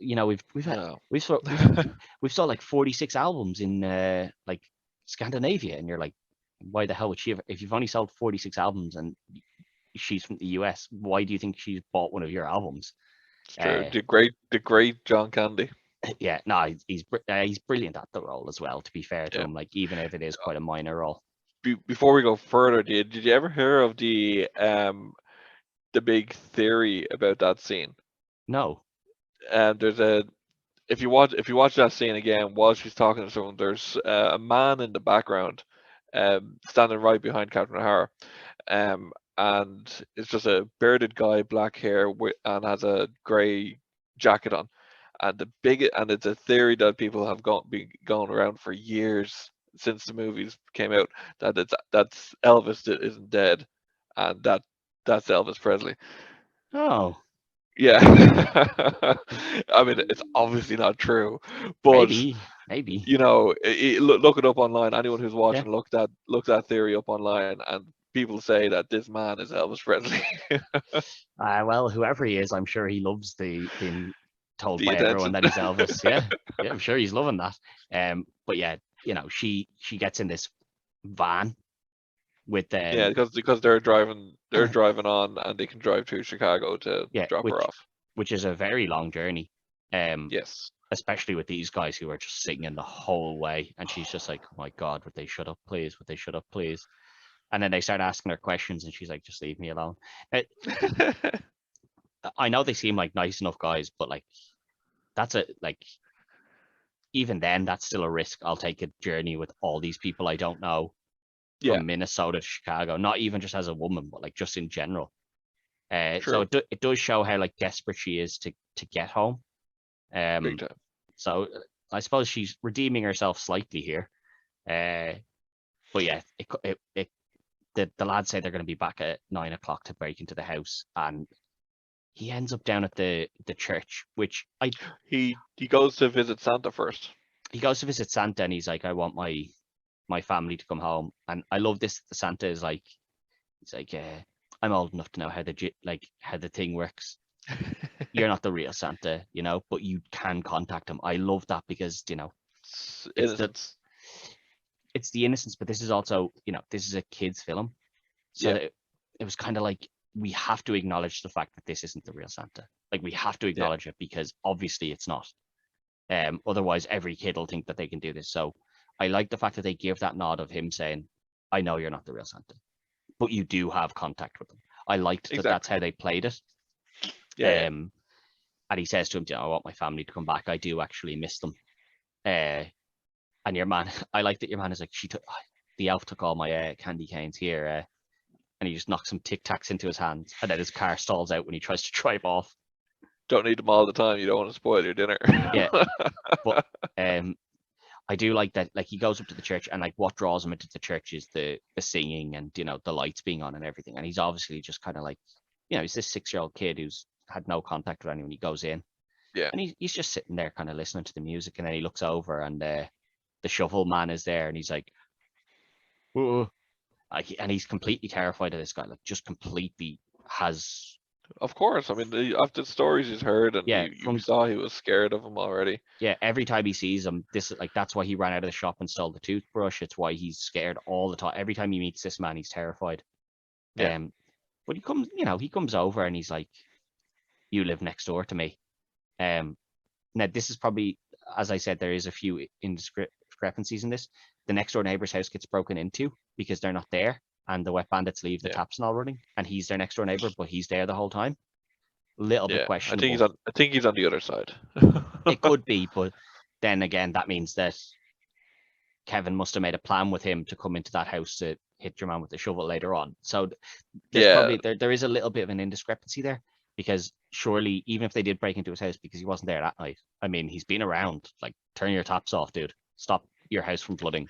Speaker 1: We've sold like 46 albums in like Scandinavia, and you're like, why the hell would she if you've only sold 46 albums and she's from the US, why do you think she's bought one of your albums?
Speaker 2: It's true. The great John Candy.
Speaker 1: Yeah, no, he's brilliant at the role as well, to be fair to him, like even if it is quite a minor role.
Speaker 2: Before we go further, did you ever hear of the big theory about that scene?
Speaker 1: No.
Speaker 2: There's if you watch that scene again while she's talking to someone, there's a man in the background standing right behind Catherine O'Hara, and it's just a bearded guy, black hair, and has a grey jacket on, and it's a theory that people have been going around for years since the movies came out, that that's Elvis that isn't dead, and that's Elvis Presley.
Speaker 1: Oh.
Speaker 2: Yeah. I mean, it's obviously not true, but
Speaker 1: Maybe.
Speaker 2: you know, look it up online. Anyone who's
Speaker 1: Yeah.
Speaker 2: watching, look that theory up online, and people say that this man is Elvis Presley.
Speaker 1: Well, whoever he is, I'm sure he loves the being told
Speaker 2: The
Speaker 1: by everyone
Speaker 2: attention.
Speaker 1: that he's Elvis. Yeah, yeah, I'm sure he's loving that. But yeah, she gets in this van with
Speaker 2: Yeah, because they're driving on, and they can drive to Chicago to
Speaker 1: yeah,
Speaker 2: drop her off.
Speaker 1: which is a very long journey. Um,
Speaker 2: Yes.
Speaker 1: especially with these guys who are just singing the whole way, and she's just like, "Oh my God, would they shut up, please? Would they shut up, please?" And then they start asking her questions, and she's like, "Just leave me alone." Uh, I know they seem like nice enough guys, but like that's a like even then that's still a risk. I'll take a journey with all these people I don't know
Speaker 2: Yeah,
Speaker 1: from Minnesota to Chicago, not even just as a woman, but like just in general. So
Speaker 2: true.
Speaker 1: it does show how like desperate she is to get home.
Speaker 2: Big
Speaker 1: Um,
Speaker 2: time.
Speaker 1: so I suppose she's redeeming herself slightly here. But yeah, the lads say they're going to be back at 9 o'clock to break into the house, and he ends up down at the church, which
Speaker 2: He goes to visit Santa first.
Speaker 1: he goes to visit Santa, and he's like, I want my family to come home, and I love this. The Santa is like, he's like, I'm old enough to know how how the thing works. You're not the real Santa, but you can contact him. I love that because it's the
Speaker 2: Innocence.
Speaker 1: it's the innocence, but this is also this is a kids film, so
Speaker 2: Yeah,
Speaker 1: that it was kind of like we have to acknowledge the fact that this isn't the real Santa. Like we have to
Speaker 2: yeah,
Speaker 1: acknowledge it because obviously it's not. Otherwise every kid will think that they can do this. So I like the fact that they give that nod of him saying, "I know you're not the real Santa, but you do have contact with them." I liked that that's
Speaker 2: exactly.
Speaker 1: how they played it.
Speaker 2: Yeah, yeah.
Speaker 1: Um, and he says to him, I want my family to come back. I do actually miss them. Uh, and your man, I like that your man is like, the elf took all my candy canes here, and he just knocks some Tic Tacs into his hands, and then his car stalls out when he tries to drive off.
Speaker 2: Don't need them all the time. You don't want to spoil your dinner.
Speaker 1: Yeah, but I do like that. Like he goes up to the church, and like what draws him into the church is the singing and the lights being on and everything. And he's obviously just kind of like, he's this 6-year-old kid who's had no contact with anyone. He goes in,
Speaker 2: Yeah.
Speaker 1: and he's just sitting there, kind of listening to the music, and then he looks over, and the shovel man is there, and he's like, "Whoa." And he's completely terrified of this guy, like just completely has,
Speaker 2: Of course. I mean, after the stories he's heard, and
Speaker 1: yeah,
Speaker 2: you saw he was scared of him already.
Speaker 1: yeah, every time he sees him, this is like that's why he ran out of the shop and stole the toothbrush. It's why he's scared all the time. Every time he meets this man, he's terrified.
Speaker 2: Yeah.
Speaker 1: Um, but he comes over and he's like, "You live next door to me." Now this is probably, as I said, there is a few discrepancies in this. The next door neighbor's house gets broken into because they're not there, and the wet bandits leave the
Speaker 2: Yeah.
Speaker 1: taps and all running, and he's their next door neighbor, but he's there the whole time. Little bit
Speaker 2: Yeah.
Speaker 1: questionable.
Speaker 2: I think he's on the other side.
Speaker 1: It could be, but then again, that means that Kevin must have made a plan with him to come into that house to hit your man with the shovel later on. So there's
Speaker 2: Yeah.
Speaker 1: probably there is a little bit of an indiscrepancy there, because surely even if they did break into his house because he wasn't there that night, I mean he's been around. Like, turn your taps off, dude. Stop your house from flooding.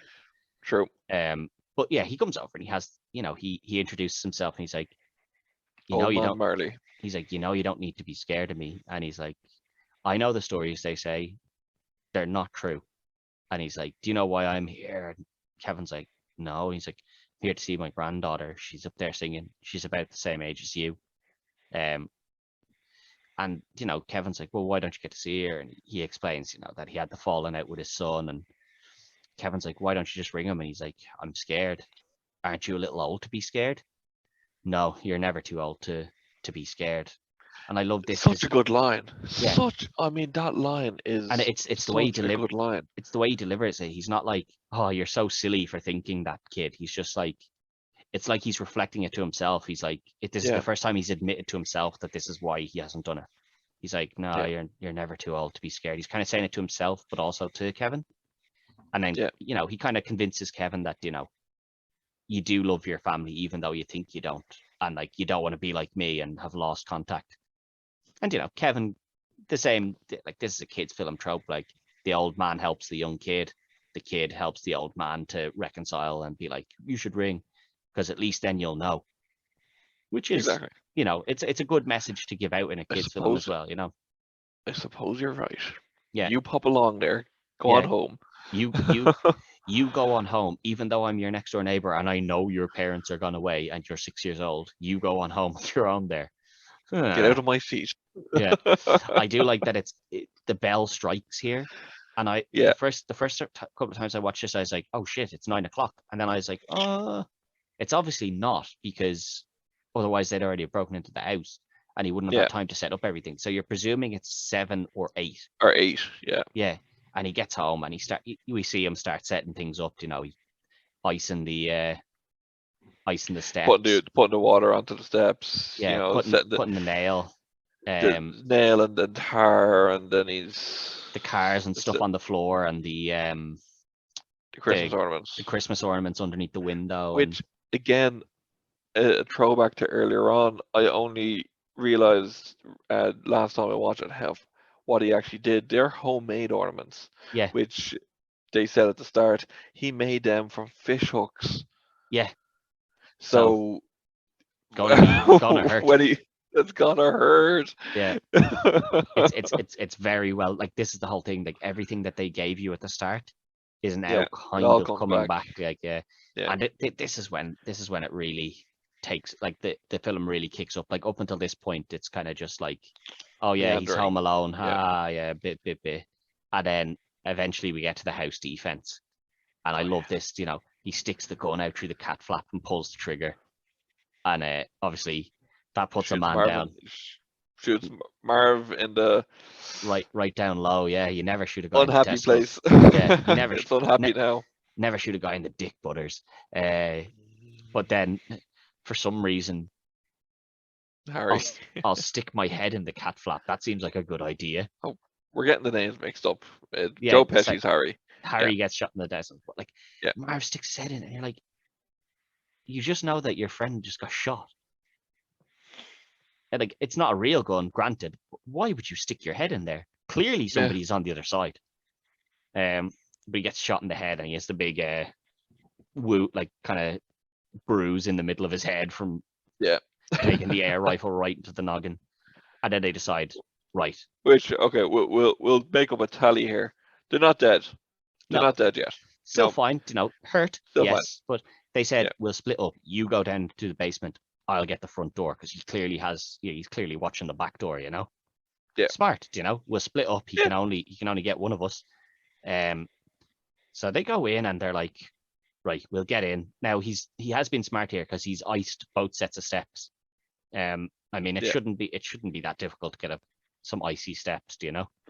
Speaker 2: True.
Speaker 1: But yeah, he comes over and he has, he introduces himself and he's like,
Speaker 2: Old
Speaker 1: you
Speaker 2: man
Speaker 1: don't.
Speaker 2: Marley.
Speaker 1: He's like, you don't need to be scared of me. And he's like, I know the stories they say, they're not true. And he's like, do you know why I'm here? And Kevin's like, no. He's like, I'm here to see my granddaughter. She's up there singing. She's about the same age as you. Um, and Kevin's like, well, why don't you get to see her? And he explains, that he had the falling out with his son. And Kevin's like, why don't you just ring him? And he's like, I'm scared. Aren't you a little old to be scared? No, you're never too old to be scared. And I love this
Speaker 2: Such
Speaker 1: because
Speaker 2: a good line.
Speaker 1: yeah,
Speaker 2: I mean, that line is
Speaker 1: and it's the way he
Speaker 2: such a good line.
Speaker 1: it's the way he delivers it. He's not like, oh, you're so silly for thinking that, kid. He's just like, it's like he's reflecting it to himself. He's like, this is the
Speaker 2: Yeah.
Speaker 1: first time he's admitted to himself that this is why he hasn't done it. He's like, no,
Speaker 2: Yeah.
Speaker 1: you're never too old to be scared. He's kind of saying it to himself, but also to Kevin. And then
Speaker 2: Yeah.
Speaker 1: he kind of convinces Kevin that you do love your family even though you think you don't, and like you don't want to be like me and have lost contact. And Kevin, the same, like this is a kid's film trope. Like the old man helps the young kid, the kid helps the old man to reconcile and be like, you should ring, because at least then you'll know. which is,
Speaker 2: Exactly.
Speaker 1: it's a good message to give out in a
Speaker 2: I
Speaker 1: kids film as
Speaker 2: suppose
Speaker 1: well.
Speaker 2: I suppose you're right.
Speaker 1: Yeah,
Speaker 2: You pop along there. Go on
Speaker 1: yeah.
Speaker 2: home.
Speaker 1: You go on home, even though I'm your next door neighbor and I know your parents are gone away and you're 6 years old. You go on home on your own there.
Speaker 2: Get out of my seat.
Speaker 1: Yeah, I do like that the bell strikes here, and
Speaker 2: Yeah.
Speaker 1: the first couple of times I watched this, I was like, oh shit, it's 9 o'clock, and then I was like, it's obviously not, because otherwise they'd already have broken into the house, and he wouldn't have
Speaker 2: Yeah.
Speaker 1: had time to set up everything. So you're presuming it's 7 or 8.
Speaker 2: Or 8. Yeah.
Speaker 1: Yeah, and he gets home and we see him start setting things up. He's icing the steps.
Speaker 2: Putting the water onto the steps.
Speaker 1: Yeah,
Speaker 2: Setting
Speaker 1: putting the nail.
Speaker 2: the nail and the tar, and then he's
Speaker 1: The cars and stuff on the floor, and the
Speaker 2: Christmas ornaments.
Speaker 1: The Christmas ornaments underneath the window.
Speaker 2: Which, again, a throwback to earlier on. I only realized last time I watched it what he actually did. They're homemade ornaments.
Speaker 1: Yeah.
Speaker 2: Which they said at the start. He made them from fish hooks.
Speaker 1: Yeah.
Speaker 2: So
Speaker 1: gonna hurt.
Speaker 2: It's gonna hurt.
Speaker 1: Yeah. it's very well, like, this is the whole thing. Like, everything that they gave you at the start is now kind of coming back. Like, yeah. And this is when it really takes, like, the film really kicks up. Like, up until this point, it's kind of just like, oh yeah, he's home alone. Bit. And then eventually we get to the house defense. And I love this, he sticks the gun out through the cat flap and pulls the trigger. And obviously that puts a man down.
Speaker 2: Shoots Marv in the
Speaker 1: right down low. Yeah, you never shoot a guy
Speaker 2: unhappy
Speaker 1: in the testicles.
Speaker 2: place.
Speaker 1: Yeah, you never.
Speaker 2: It's unhappy now.
Speaker 1: Never shoot a guy in the dick, Butters. But then, for some reason,
Speaker 2: Harry,
Speaker 1: I'll stick my head in the cat flap. That seems like a good idea.
Speaker 2: Oh, we're getting the names mixed up. Joe Pesci's Harry.
Speaker 1: Harry gets shot in the desert, but like, Marv sticks his head in, and you're like, you just know that your friend just got shot. And, like, it's not a real gun, granted. But why would you stick your head in there? Clearly, somebody's on the other side. But he gets shot in the head, and he has the big kind of bruise in the middle of his head from taking the air rifle right into the noggin. And then they decide, right.
Speaker 2: Which, okay, we'll make up a tally here. They're not dead. They're not dead yet.
Speaker 1: Still fine, hurt.
Speaker 2: Still
Speaker 1: yes, fine. But they said, we'll split up. You go down to the basement. I'll get the front door, because he clearly he's clearly watching the back door. Yeah. Smart. We'll split up. He can only get one of us. So they go in and they're like, right, we'll get in. Now he has been smart here, because he's iced both sets of steps. I mean, it shouldn't be that difficult to get some icy steps,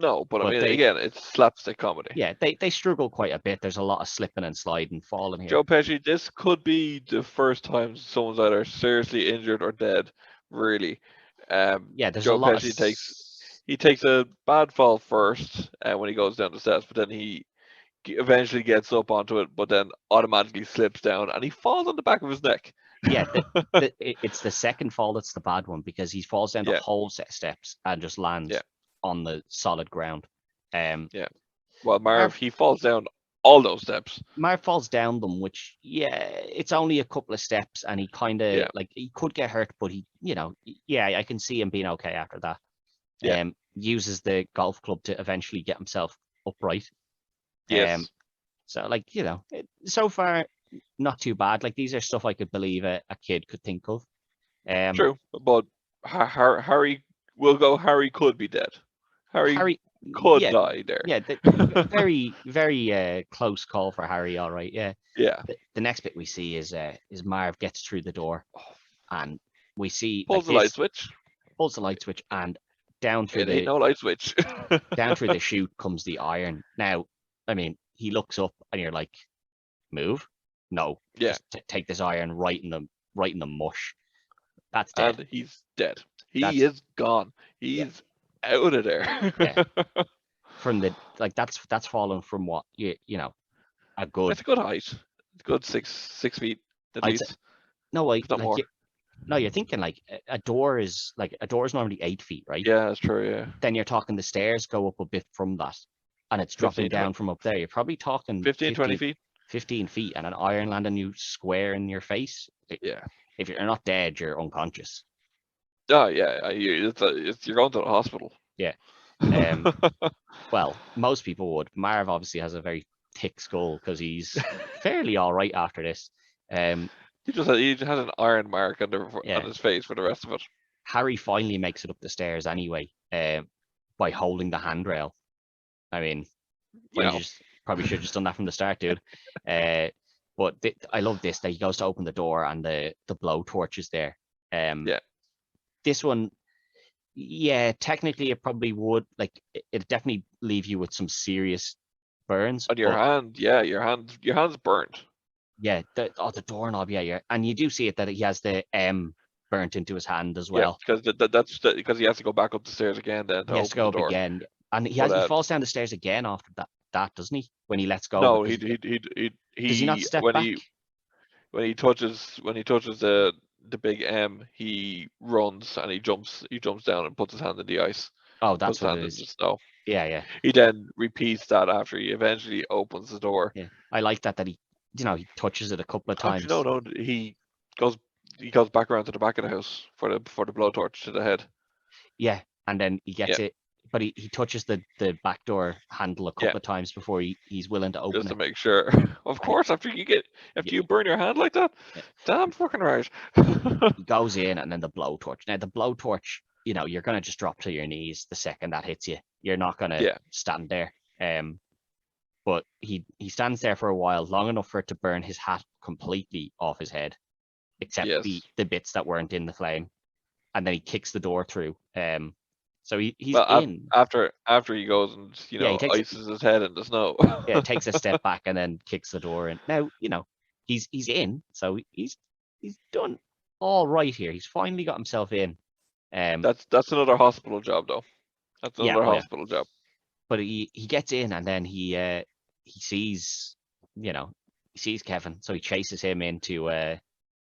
Speaker 2: No, but I mean, again, it's slapstick comedy.
Speaker 1: Yeah, they struggle quite a bit. There's a lot of slipping and sliding, falling here.
Speaker 2: Joe Pesci, this could be the first time someone's either seriously injured or dead. Really.
Speaker 1: There's
Speaker 2: Joe
Speaker 1: a lot
Speaker 2: Pesci takes a bad fall first when he goes down the steps, but then he eventually gets up onto it, but then automatically slips down and he falls on the back of his neck.
Speaker 1: Yeah, it's the second fall that's the bad one, because he falls down the whole set of steps and just lands on the solid ground.
Speaker 2: Well, Marv, he falls down all those steps.
Speaker 1: Marv falls down them, which, it's only a couple of steps, and he kind of like, he could get hurt, but he, I can see him being okay after that. Uses the golf club to eventually get himself upright.
Speaker 2: Yes.
Speaker 1: So, like, so far, not too bad. Like, these are stuff I could believe a kid could think of.
Speaker 2: True, but Harry could be dead. Harry could die there.
Speaker 1: Yeah, very, very close call for Harry. All right, yeah. The next bit we see is Marv gets through the door, and we see
Speaker 2: pulls the light switch, and down through no light switch.
Speaker 1: Down through the chute comes the iron. Now, I mean, he looks up, and you're like, move. No, just take this iron right in the mush. That's dead.
Speaker 2: And he's dead. He is gone. He's out of there.
Speaker 1: From that's fallen from what a good.
Speaker 2: It's a good height. It's good 6 feet at least.
Speaker 1: Not more. You're thinking like a door is normally 8 feet, right?
Speaker 2: Yeah, that's true. Yeah.
Speaker 1: Then you're talking the stairs go up a bit from that, and it's dropping down from up there. You're probably talking
Speaker 2: 20 feet.
Speaker 1: 15 feet, and an iron landing you square in your face.
Speaker 2: Yeah.
Speaker 1: if you're not dead, you're unconscious.
Speaker 2: Oh yeah, you're going to the hospital.
Speaker 1: Yeah. Well, most people would. Marv obviously has a very thick skull because he's fairly all right after this.
Speaker 2: He just had an iron mark on his face for the rest of it.
Speaker 1: Harry finally makes it up the stairs anyway, by holding the handrail. I mean, probably should have just done that from the start, dude. But I love this that he goes to open the door and the blowtorch is there. This one, yeah, technically it probably would, like, it definitely leave you with some serious burns.
Speaker 2: On your hand, yeah, your hand's burnt.
Speaker 1: Yeah, the doorknob, yeah, and you do see it that he has the M burnt into his hand as well.
Speaker 2: Yeah, because he has to go back up the stairs again then to open the door.
Speaker 1: Again, and he falls down the stairs again after that, doesn't he? When he lets go.
Speaker 2: No, he
Speaker 1: does he not step back?
Speaker 2: When he touches the big M, he runs and he jumps down and puts his hand in the ice.
Speaker 1: Oh, that's what it is.
Speaker 2: In the snow.
Speaker 1: Yeah.
Speaker 2: He then repeats that after he eventually opens the door.
Speaker 1: Yeah, I like that he touches it a couple of times.
Speaker 2: No, he goes back around to the back of the house for the blowtorch to the head.
Speaker 1: Yeah, and then he gets it, but he touches the back door handle a couple of times before he's willing to open it.
Speaker 2: Just to make sure. Of course, after you burn your hand like that, damn fucking right.
Speaker 1: He goes in and then the blowtorch. Now the blowtorch, you're gonna just drop to your knees the second that hits you. You're not gonna stand there. But he stands there for a while, long enough for it to burn his hat completely off his head, except the bits that weren't in the flame, and then he kicks the door through. So he's in
Speaker 2: after he goes and he ices his head in the snow.
Speaker 1: Yeah, takes a step back and then kicks the door in. Now he's in, so he's done all right here. He's finally got himself in.
Speaker 2: That's another hospital job though. That's another hospital job.
Speaker 1: But he gets in and then he sees Kevin, so he chases him into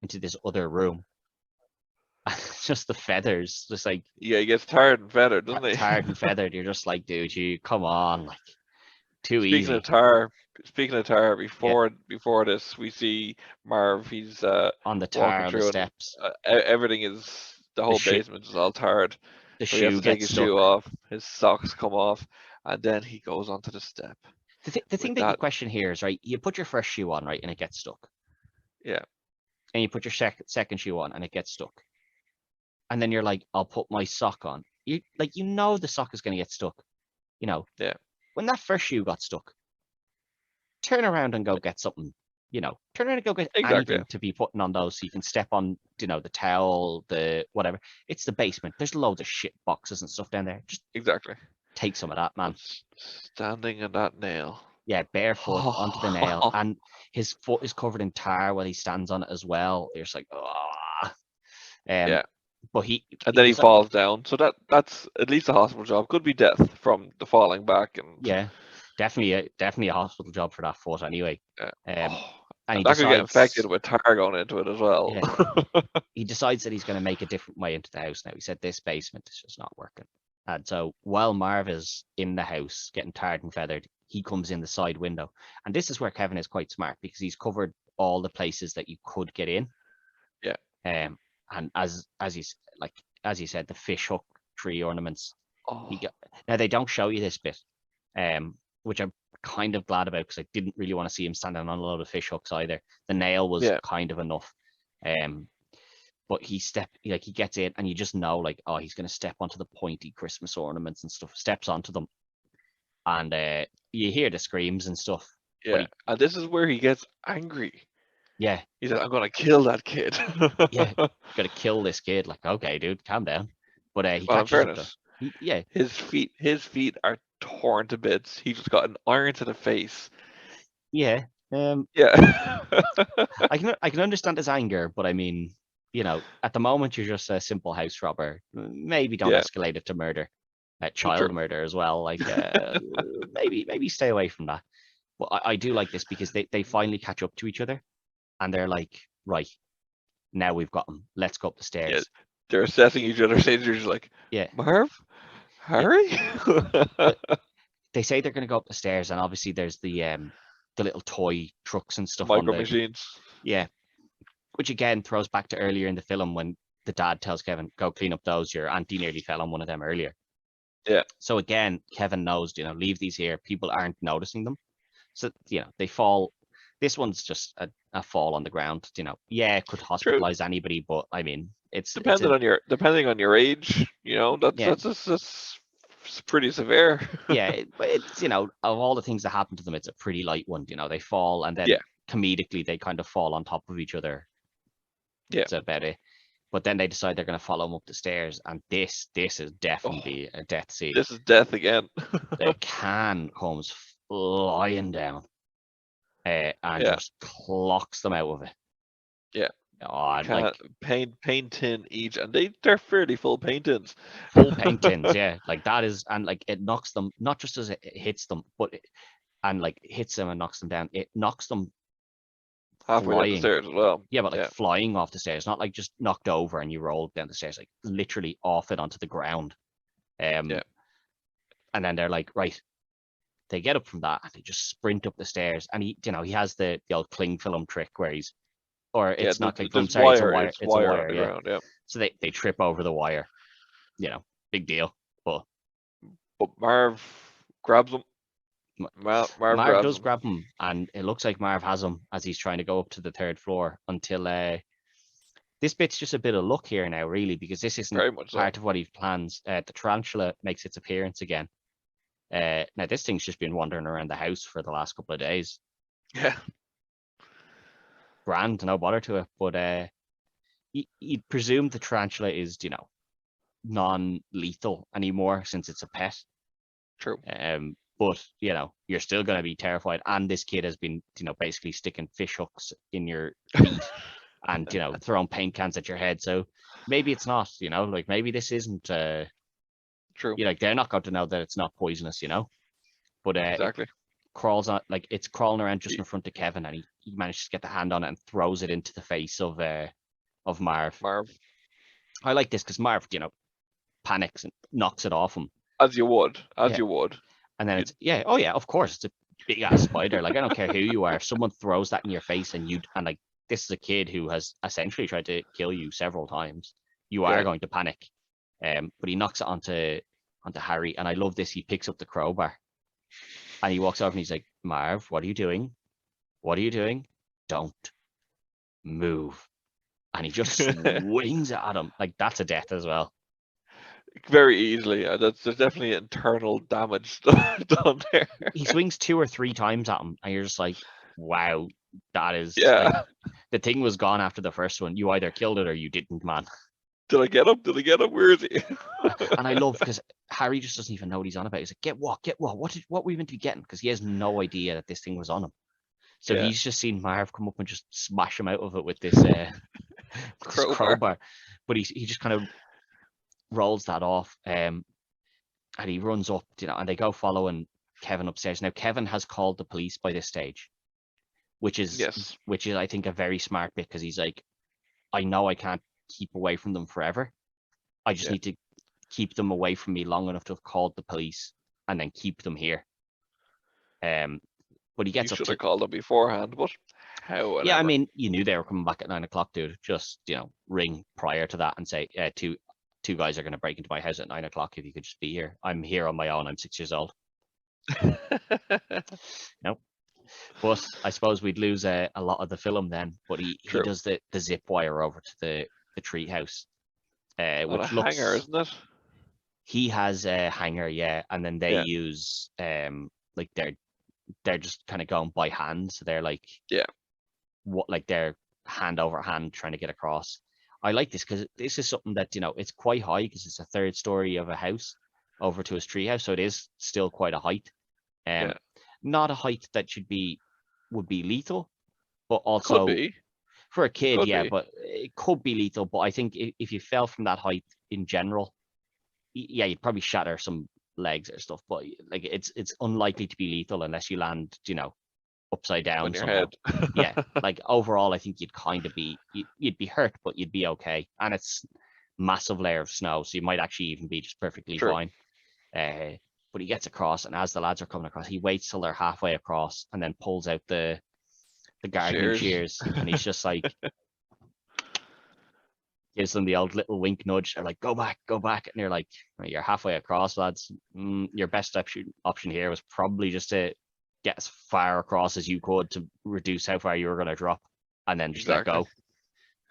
Speaker 1: this other room. Just the feathers, just like
Speaker 2: he gets tired and feathered, doesn't he?
Speaker 1: Tired and feathered. You're just like, dude, you come on, like too easy.
Speaker 2: Speaking of tar, before this, we see Marv. He's
Speaker 1: on the tar on the steps.
Speaker 2: Everything is the whole basement is all tarred.
Speaker 1: The
Speaker 2: so
Speaker 1: shoe
Speaker 2: he has to take his
Speaker 1: stuck.
Speaker 2: shoe off. His socks come off, and then he goes onto the step.
Speaker 1: The thing that you question here is, right, you put your first shoe on, right, and it gets stuck.
Speaker 2: Yeah.
Speaker 1: And you put your second shoe on and it gets stuck. And then you're like, I'll put my sock on. The sock is going to get stuck. Yeah. When that first shoe got stuck, turn around and go get something. Turn around and go get anything to be putting on those so you can step on, the towel, the whatever. It's the basement. There's loads of shit boxes and stuff down there. Just take some of that, man.
Speaker 2: Standing in that nail.
Speaker 1: Yeah, barefoot onto the nail, and his foot is covered in tar while he stands on it as well. You're just like,
Speaker 2: yeah.
Speaker 1: But
Speaker 2: then he falls down. So that's at least a hospital job. Could be death from the falling back. And
Speaker 1: yeah, definitely a hospital job for that foot anyway.
Speaker 2: And
Speaker 1: he
Speaker 2: that could get infected with tar going into it as well.
Speaker 1: Yeah. He decides that he's going to make a different way into the house now. He said this basement is just not working. And so while Marv is in the house getting tarred and feathered, he comes in the side window. And this is where Kevin is quite smart because he's covered all the places that you could get in.
Speaker 2: Yeah.
Speaker 1: And as you said, the fish hook tree ornaments. Now they don't show you this bit, which I'm kind of glad about because I didn't really want to see him standing on a load of fish hooks either. The nail was kind of enough. But he gets in and you just know he's going to step onto the pointy Christmas ornaments and stuff. Steps onto them, and you hear the screams and stuff.
Speaker 2: Yeah, and this is where he gets angry.
Speaker 1: Yeah.
Speaker 2: He said, I'm going to kill that kid.
Speaker 1: Yeah, got to kill this kid. Like, okay, dude, calm down. But he catches up. Yeah.
Speaker 2: His feet are torn to bits. He just got an iron to the face.
Speaker 1: Yeah.
Speaker 2: Yeah.
Speaker 1: I can understand his anger, but I mean, at the moment you're just a simple house robber. Maybe don't escalate it to murder. Child murder as well. Like maybe stay away from that. But I do like this because they finally catch up to each other. And they're like, right, now we've got him. Let's go up the stairs.
Speaker 2: Yeah, they're assessing each other's ages like, Marv? Harry?
Speaker 1: They say they're going to go up the stairs, and obviously there's the little toy trucks and stuff.
Speaker 2: Micro machines.
Speaker 1: Yeah. which again throws back to earlier in the film when the dad tells Kevin, "Go clean up those. Your auntie nearly fell on one of them earlier."
Speaker 2: Yeah.
Speaker 1: So again, Kevin knows, leave these here. People aren't noticing them. So, they fall. This one's just a fall on the ground. Yeah, it could
Speaker 2: True.
Speaker 1: hospitalize anybody, but I mean, it's
Speaker 2: Depending on your age, that's pretty severe.
Speaker 1: yeah, it's of all the things that happen to them, it's a pretty light one. They fall, and then
Speaker 2: Yeah.
Speaker 1: comedically they kind of fall on top of each other.
Speaker 2: Yeah.
Speaker 1: That's about it. But then they decide they're going to follow him up the stairs, and this is definitely a death scene.
Speaker 2: This is death again.
Speaker 1: The can comes flying down, and just clocks them out of it.
Speaker 2: Yeah.
Speaker 1: Oh,
Speaker 2: paint tin each, and they're fairly full paint tins.
Speaker 1: Full paint tins, yeah. Like that is, and like it knocks them, not just as it hits them, but hits them and knocks them down. It knocks them
Speaker 2: halfway down the stairs as well.
Speaker 1: Yeah, but flying off the stairs, not like just knocked over and you roll down the stairs, like literally off it onto the ground. And then they're like, right. They get up from that and they just sprint up the stairs. And he has the old cling film trick where it's not cling film, sorry, it's a wire. It's a wire,
Speaker 2: on the ground, yeah.
Speaker 1: So they trip over the wire. Big deal. But
Speaker 2: Marv grabs him.
Speaker 1: Marv does grab him, and it looks like Marv has him as he's trying to go up to the third floor until this bit's just a bit of luck here now, really, because this isn't part of what he plans. The tarantula makes its appearance again. Now this thing's just been wandering around the house for the last couple of days.
Speaker 2: Yeah.
Speaker 1: Grand, no bother to it, but you'd presume the tarantula is, non-lethal anymore since it's a pet.
Speaker 2: True.
Speaker 1: But you're still going to be terrified, and this kid has been basically sticking fish hooks in your feet and throwing paint cans at your head, so maybe it's not, like maybe this isn't
Speaker 2: true.
Speaker 1: They're not going to know that it's not poisonous, but
Speaker 2: exactly.
Speaker 1: It crawls on, like it's crawling around just in front of Kevin, and he manages to get the hand on it and throws it into the face of Marv. I like this because Marv panics and knocks it off him,
Speaker 2: as you would.
Speaker 1: And then it's oh yeah, of course, it's a big ass spider. Like I don't care who you are, if someone throws that in your face and like this is a kid who has essentially tried to kill you several times, you are going to panic. But he knocks it onto Harry, and I love this. He picks up the crowbar and he walks over and he's like, "Marv, what are you doing? What are you doing? Don't move." And he just swings it at him. Like that's a death as well.
Speaker 2: Very easily. There's definitely internal damage done there.
Speaker 1: He swings 2 or 3 times at him, and you're just like, wow, that is
Speaker 2: like,
Speaker 1: the thing was gone after the first one. You either killed it or you didn't, man.
Speaker 2: Did I get him? Where is he?
Speaker 1: And I love because Harry just doesn't even know what he's on about. He's like, get what? What were we meant to be getting? Because he has no idea that this thing was on him. So he's just seen Marv come up and just smash him out of it with this crowbar. But he just kind of rolls that off, and he runs up, and they go following Kevin upstairs. Now Kevin has called the police by this stage, which is I think a very smart bit, because he's like, I know I can't keep away from them forever. I just need to keep them away from me long enough to have called the police and then keep them here. But he gets
Speaker 2: you
Speaker 1: up
Speaker 2: should
Speaker 1: to
Speaker 2: have called them beforehand, but how?
Speaker 1: Yeah, I mean, you knew they were coming back at 9 o'clock, dude. Just ring prior to that and say, two guys are going to break into my house at 9 o'clock. If you could just be here. I'm here on my own. I'm 6 years old. Nope. But I suppose we'd lose a lot of the film then. But he does the zip wire over to the tree house, which looks
Speaker 2: hanger, isn't it?
Speaker 1: He has a hanger, and then they use like they're just kind of going by hand, so they're like they're hand over hand trying to get across. I like this because this is something that it's quite high, because it's a 3rd story of a house over to his treehouse, so it is still quite a height. Not a height that would be lethal, but also
Speaker 2: could be.
Speaker 1: For a kid, but it could be lethal. But I think if you fell from that height in general, you'd probably shatter some legs or stuff. But like it's unlikely to be lethal unless you land, upside down
Speaker 2: on your
Speaker 1: somehow.
Speaker 2: head.
Speaker 1: Like overall, I think you'd kind of you'd be hurt, but you'd be okay. And it's massive layer of snow, so you might actually even be just perfectly fine. But he gets across, and as the lads are coming across, he waits till they're halfway across and then pulls out the gardening shears, and he's just like, gives them the old little wink nudge. They're like, go back. And you're like, "Well, you're halfway across, lads. Your best option here was probably just to get as far across as you could to reduce how far you were going to drop and then just let
Speaker 2: Exactly.
Speaker 1: go."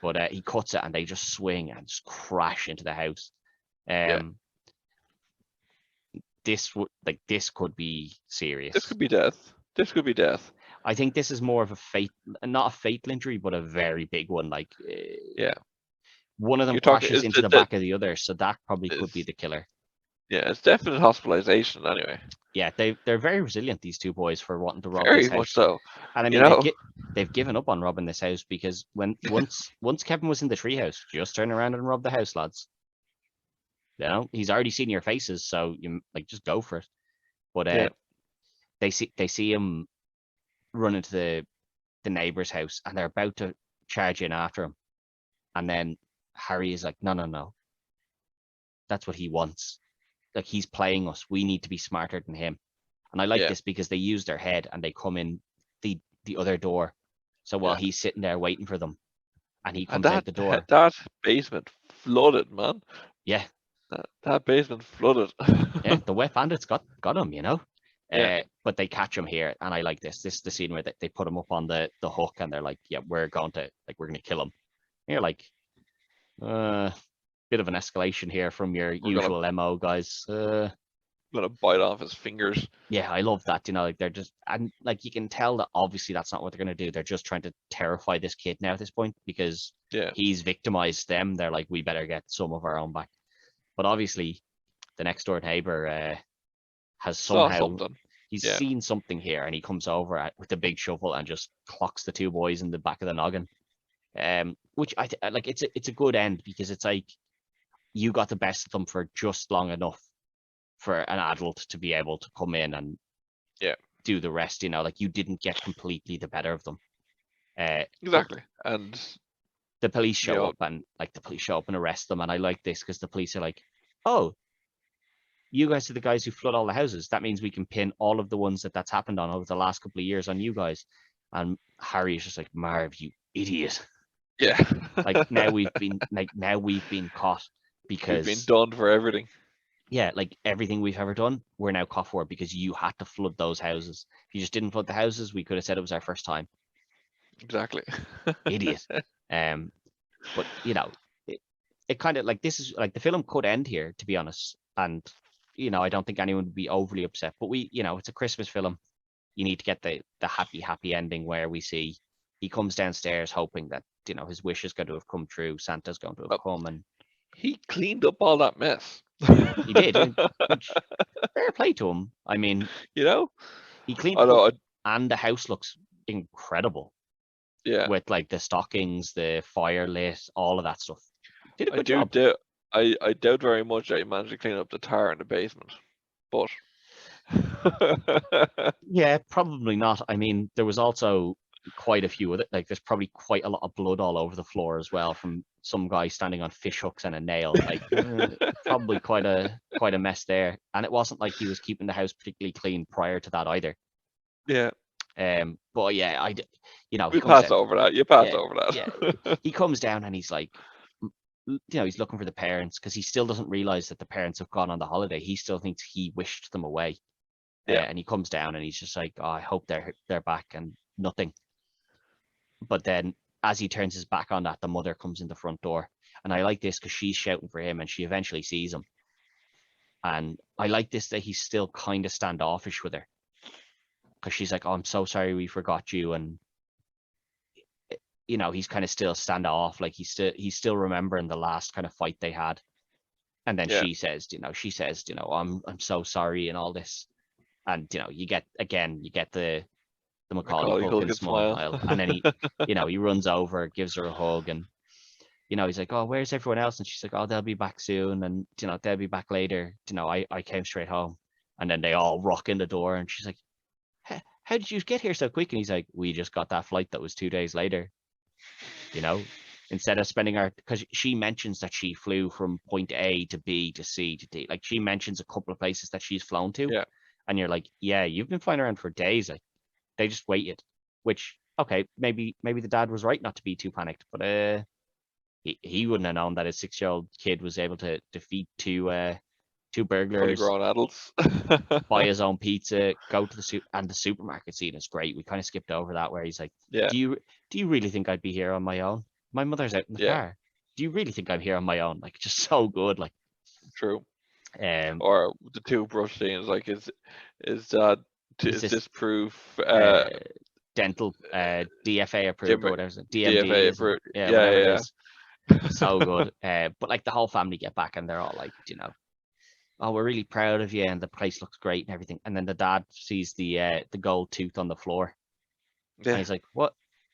Speaker 1: But he cuts it and they just swing and just crash into the house.
Speaker 2: Yeah.
Speaker 1: This could be serious.
Speaker 2: This could be death. This could be death.
Speaker 1: I think this is more of not a fatal injury, but a very big one. Like,
Speaker 2: Yeah.
Speaker 1: one of them
Speaker 2: You're talking
Speaker 1: crashes
Speaker 2: is
Speaker 1: into the back of the other, so that probably could be
Speaker 2: is
Speaker 1: the killer.
Speaker 2: yeah, it's definite hospitalization anyway.
Speaker 1: Yeah, they're very resilient, these two boys, for wanting to rob
Speaker 2: Very
Speaker 1: this
Speaker 2: much
Speaker 1: house.
Speaker 2: so.
Speaker 1: And I
Speaker 2: You
Speaker 1: mean,
Speaker 2: know,
Speaker 1: they've given up on robbing this house because once Kevin was in the treehouse, just turn around and rob the house, lads. You know, he's already seen your faces, so you like just go for it. But
Speaker 2: Yeah.
Speaker 1: they see him run into the neighbor's house, and they're about to charge in after him. And then Harry is like, no, that's what he wants. Like, he's playing us. We need to be smarter than him. And I like
Speaker 2: Yeah.
Speaker 1: this because they use their head and they come in the other door. So while
Speaker 2: Yeah.
Speaker 1: he's sitting there waiting for them, and he
Speaker 2: And
Speaker 1: comes out the door,
Speaker 2: that basement flooded, man.
Speaker 1: yeah,
Speaker 2: That basement flooded.
Speaker 1: yeah, the wet bandits got him, you know.
Speaker 2: Yeah.
Speaker 1: But they catch him here, and I like this. This is the scene where they put him up on the hook, and they're like, "Yeah, we're going to kill him." And you're like, bit of an escalation here from your
Speaker 2: We're gonna
Speaker 1: usual MO, guys.
Speaker 2: bite off his fingers.
Speaker 1: Yeah, I love that. You know, like, they're just, and like, you can tell that obviously that's not what they're gonna do. They're just trying to terrify this kid now at this point because
Speaker 2: Yeah.
Speaker 1: he's victimized them. They're like, we better get some of our own back. But obviously, the next door neighbor has
Speaker 2: Saw
Speaker 1: somehow
Speaker 2: something.
Speaker 1: he's
Speaker 2: Yeah.
Speaker 1: seen something here, and he comes over with a big shovel and just clocks the two boys in the back of the noggin. Which like, it's a good end because it's like you got the best of them for just long enough for an adult to be able to come in and
Speaker 2: Yeah.
Speaker 1: do the rest. You know, like, you didn't get completely the better of them. But
Speaker 2: Exactly. And
Speaker 1: the police
Speaker 2: you
Speaker 1: show
Speaker 2: know,
Speaker 1: up and arrest them. And I like this because the police are like, "Oh, you guys are the guys who flood all the houses. That means we can pin all of the ones that's happened on over the last couple of years on you guys." And Harry is just like, "Marv, you idiot."
Speaker 2: yeah.
Speaker 1: Like, now we've been caught
Speaker 2: We've been
Speaker 1: because,
Speaker 2: done for everything.
Speaker 1: yeah, like, everything we've ever done, we're now caught for because you had to flood those houses. If you just didn't flood the houses, we could have said it was our first time.
Speaker 2: Exactly.
Speaker 1: Idiot. But you know, it kind of, like, this is like, the film could end here, to be honest. And you know, I don't think anyone would be overly upset. But it's a Christmas film. You need to get the happy ending where we see he comes downstairs hoping that, his wish is going to have come true. Santa's going to have
Speaker 2: Well,
Speaker 1: come, and
Speaker 2: he cleaned up all that mess.
Speaker 1: he did. Which, fair play to him. I mean,
Speaker 2: You know?
Speaker 1: he cleaned
Speaker 2: I
Speaker 1: it up,
Speaker 2: know.
Speaker 1: and the house looks incredible
Speaker 2: Yeah.
Speaker 1: with, like, the stockings, the fire lit, all of that stuff. Did a
Speaker 2: I
Speaker 1: good
Speaker 2: do
Speaker 1: job.
Speaker 2: doubt. I doubt very much that he managed to clean up the tar in the basement, but
Speaker 1: Yeah, probably not. I mean, there was also quite a few of it. Like, there's probably quite a lot of blood all over the floor as well from some guy standing on fish hooks and a nail. Like, probably quite a mess there. And it wasn't like he was keeping the house particularly clean prior to that either.
Speaker 2: yeah,
Speaker 1: But yeah, he
Speaker 2: we
Speaker 1: comes
Speaker 2: pass
Speaker 1: down.
Speaker 2: over that. You pass
Speaker 1: Yeah,
Speaker 2: over
Speaker 1: yeah.
Speaker 2: that.
Speaker 1: He comes down and he's like, he's looking for the parents because he still doesn't realize that the parents have gone on the holiday. He still thinks he wished them away.
Speaker 2: Yeah.
Speaker 1: And he comes down and he's just like, "Oh, I hope they're back," and nothing. But then, as he turns his back on that, the mother comes in the front door, and I like this because she's shouting for him, and she eventually sees him. And I like this that he's still kind of standoffish with her, because she's like, "Oh, I'm so sorry, we forgot you," and he's kind of still standoff, like he's still remembering the last kind of fight they had. And then
Speaker 2: Yeah.
Speaker 1: she says, I'm so sorry and all this. And you get the Macaulay Culkin smile, and then he runs over, gives her a hug, and he's like, "Oh, where's everyone else?" And she's like, "Oh, they'll be back soon, and they'll be back later. I came straight home." And then they all rock in the door, and she's like, "How did you get here so quick?" And he's like, "We just got that flight that was 2 days later." Instead of spending because she mentions that she flew from point A to B to C to D. Like, she mentions a couple of places that she's flown to.
Speaker 2: Yeah.
Speaker 1: And you're like, "Yeah, you've been flying around for days." Like, they just waited. Which, okay, maybe the dad was right not to be too panicked, but he wouldn't have known that his 6-year-old kid was able to defeat two
Speaker 2: Fully
Speaker 1: burglars,
Speaker 2: grown adults.
Speaker 1: buy his own pizza, go to the supermarket scene is great. We kind of skipped over that where he's like,
Speaker 2: Yeah,
Speaker 1: do you really think I'd be here on my own? My mother's out in the
Speaker 2: yeah,
Speaker 1: car. Do you really think I'm here on my own? Like, just so good. Like,
Speaker 2: true.
Speaker 1: um,
Speaker 2: Or the toothbrush thing is like, is that
Speaker 1: is
Speaker 2: is
Speaker 1: this
Speaker 2: this proof?
Speaker 1: uh dental DFA approved or
Speaker 2: Dim-
Speaker 1: whatever, DMD
Speaker 2: DFA
Speaker 1: is it?
Speaker 2: approved.
Speaker 1: Yeah,
Speaker 2: Yeah,
Speaker 1: whatever it
Speaker 2: yeah,
Speaker 1: is. So good. But like the whole family get back and they're all like, oh, we're really proud of you and the place looks great and everything. And then the dad sees the gold tooth on the floor and
Speaker 2: yeah,
Speaker 1: he's like,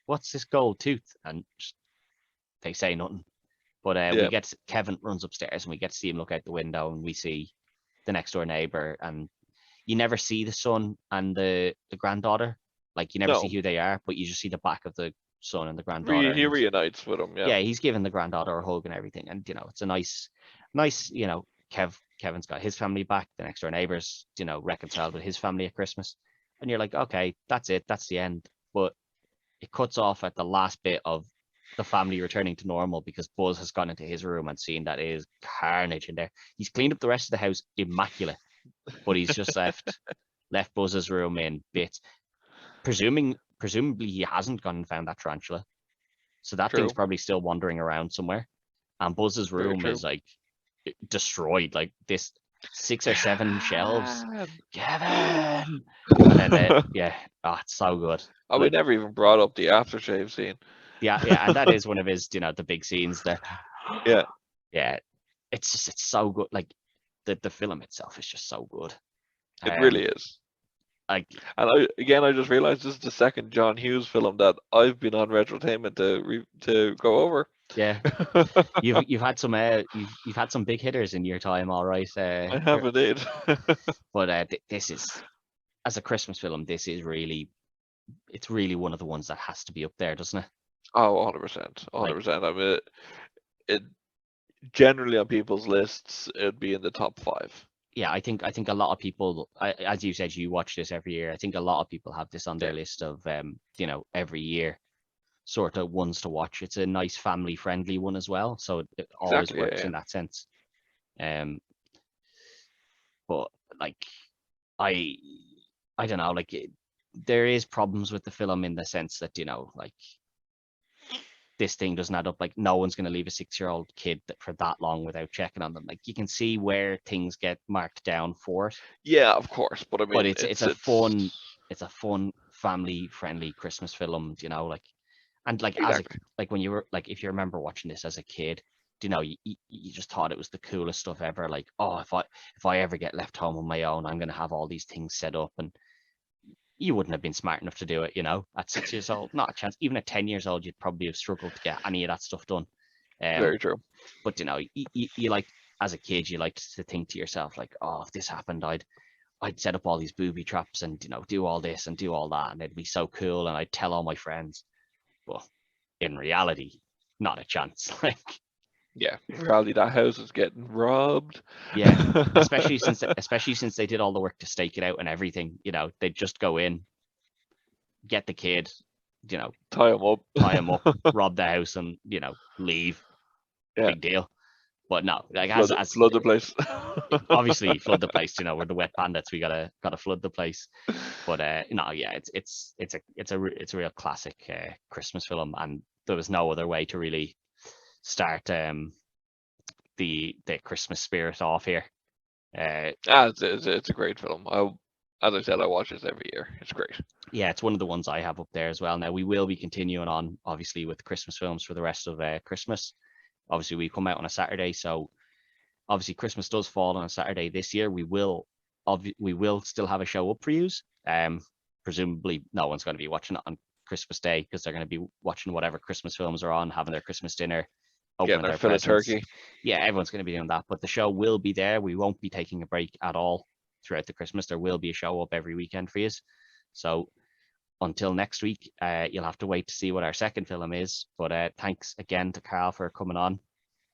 Speaker 1: what's this gold tooth? And just, they say nothing. But
Speaker 2: yeah.
Speaker 1: Kevin runs upstairs and we get to see him look out the window and we see the next door neighbor, and you never see the son and the granddaughter. Like you never see
Speaker 2: No,
Speaker 1: who they are, but you just see the back of the son and the granddaughter, and
Speaker 2: he
Speaker 1: he's
Speaker 2: reunites with him. Yeah,
Speaker 1: yeah, he's giving the granddaughter a hug and everything, and it's a nice, Kevin's got his family back, the next door neighbors, reconciled with his family at Christmas, and you're like, okay, that's it, that's the end, but it cuts off at the last bit of the family returning to normal because Buzz has gone into his room and seen that it is carnage in there. He's cleaned up the rest of the house immaculate, but he's just left Buzz's room in bits. Presumably he hasn't gone and found that tarantula. So that thing's
Speaker 2: true.
Speaker 1: probably still wandering around somewhere. And Buzz's
Speaker 2: Very
Speaker 1: room
Speaker 2: true.
Speaker 1: is like destroyed, like this 6 or 7 shelves. Kevin! And then yeah, oh, it's so good.
Speaker 2: Oh, we
Speaker 1: Like
Speaker 2: never even brought up the aftershave scene.
Speaker 1: yeah, and that is one of his, the big scenes there.
Speaker 2: Yeah,
Speaker 1: Yeah. It's so good. Like the film itself is just so good.
Speaker 2: it really
Speaker 1: Um
Speaker 2: is.
Speaker 1: like
Speaker 2: And I just realized this is the second John Hughes film that I've been on Retrotainment to go over.
Speaker 1: yeah, you've had some you've had some big hitters in your time, all right.
Speaker 2: I have indeed.
Speaker 1: But this is, as a Christmas film, it's really one of the ones that has to be up there, doesn't it?
Speaker 2: Oh, 100%,
Speaker 1: Like
Speaker 2: 100%. I mean, it generally on people's lists, it'd be in the top 5.
Speaker 1: yeah, I think a lot of people, as you said, you watch this every year. I think a lot of people have this on
Speaker 2: Yeah,
Speaker 1: their list of every year sort of ones to watch. It's a nice family friendly one as well, so it always
Speaker 2: exactly. Yeah,
Speaker 1: works
Speaker 2: yeah.
Speaker 1: in that sense. Um, but like I I don't know, like there is problems with the film in the sense that like this thing doesn't add up. Like no one's going to leave a 6-year-old kid for that long without checking on them. Like you can see where things get marked down for it,
Speaker 2: Yeah, of course. But I
Speaker 1: but
Speaker 2: mean,
Speaker 1: it's a fun family friendly Christmas film, like, and like
Speaker 2: exactly.
Speaker 1: like when you were like, if you remember watching this as a kid, you just thought it was the coolest stuff ever. Like, oh, if I ever get left home on my own, I'm going to have all these things set up, and you wouldn't have been smart enough to do it, at 6 years old, not a chance. Even at 10 years old, you'd probably have struggled to get any of that stuff done.
Speaker 2: Very true.
Speaker 1: But you like, as a kid, you like to think to yourself like, oh, if this happened, I'd set up all these booby traps and do all this and do all that, and it'd be so cool, and I'd tell all my friends. Well, in reality, not a chance. Like,
Speaker 2: Yeah, in reality, that house is getting robbed.
Speaker 1: yeah, especially since they did all the work to stake it out and everything. They'd just go in, get the kid,
Speaker 2: Tie him up.
Speaker 1: tie him up, rob the house, and leave.
Speaker 2: Yeah,
Speaker 1: Big deal. But no, like as
Speaker 2: flood the place.
Speaker 1: obviously flood the place. We're the wet bandits. We gotta flood the place. But no, yeah, it's a real classic Christmas film, and there was no other way to really start the Christmas spirit off here.
Speaker 2: It's a great film. As I said, I watch this every year. It's great.
Speaker 1: Yeah, it's one of the ones I have up there as well. Now we will be continuing on, obviously, with Christmas films for the rest of Christmas. Obviously, we come out on a Saturday, so obviously Christmas does fall on a Saturday this year. We will still have a show up for you. Presumably, no one's going to be watching it on Christmas Day because they're going to be watching whatever Christmas films are on, having their Christmas dinner, opening
Speaker 2: Getting
Speaker 1: their
Speaker 2: fill of
Speaker 1: presents.
Speaker 2: turkey.
Speaker 1: Yeah, everyone's going to be doing that, but the show will be there. We won't be taking a break at all throughout the Christmas. There will be a show up every weekend for you. So until next week, you'll have to wait to see what our second film is. But thanks again to Carl for coming on.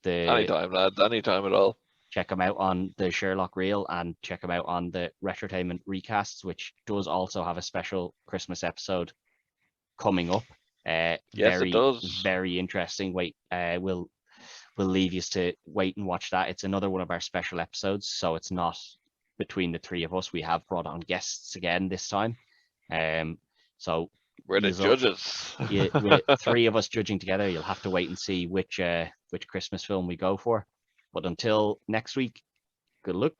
Speaker 2: Anytime, lads. Anytime at all.
Speaker 1: Check him out on the Sherlock reel and check him out on the Retrotainment recasts, which does also have a special Christmas episode coming up.
Speaker 2: Yes, it does.
Speaker 1: Very interesting. Wait, we'll we'll leave you to wait and watch that. It's another one of our special episodes, so it's not between the three of us. We have brought on guests again this time. So
Speaker 2: We're the
Speaker 1: yous
Speaker 2: judges.
Speaker 1: with three of us judging together, you'll have to wait and see which Christmas film we go for. But until next week, good luck.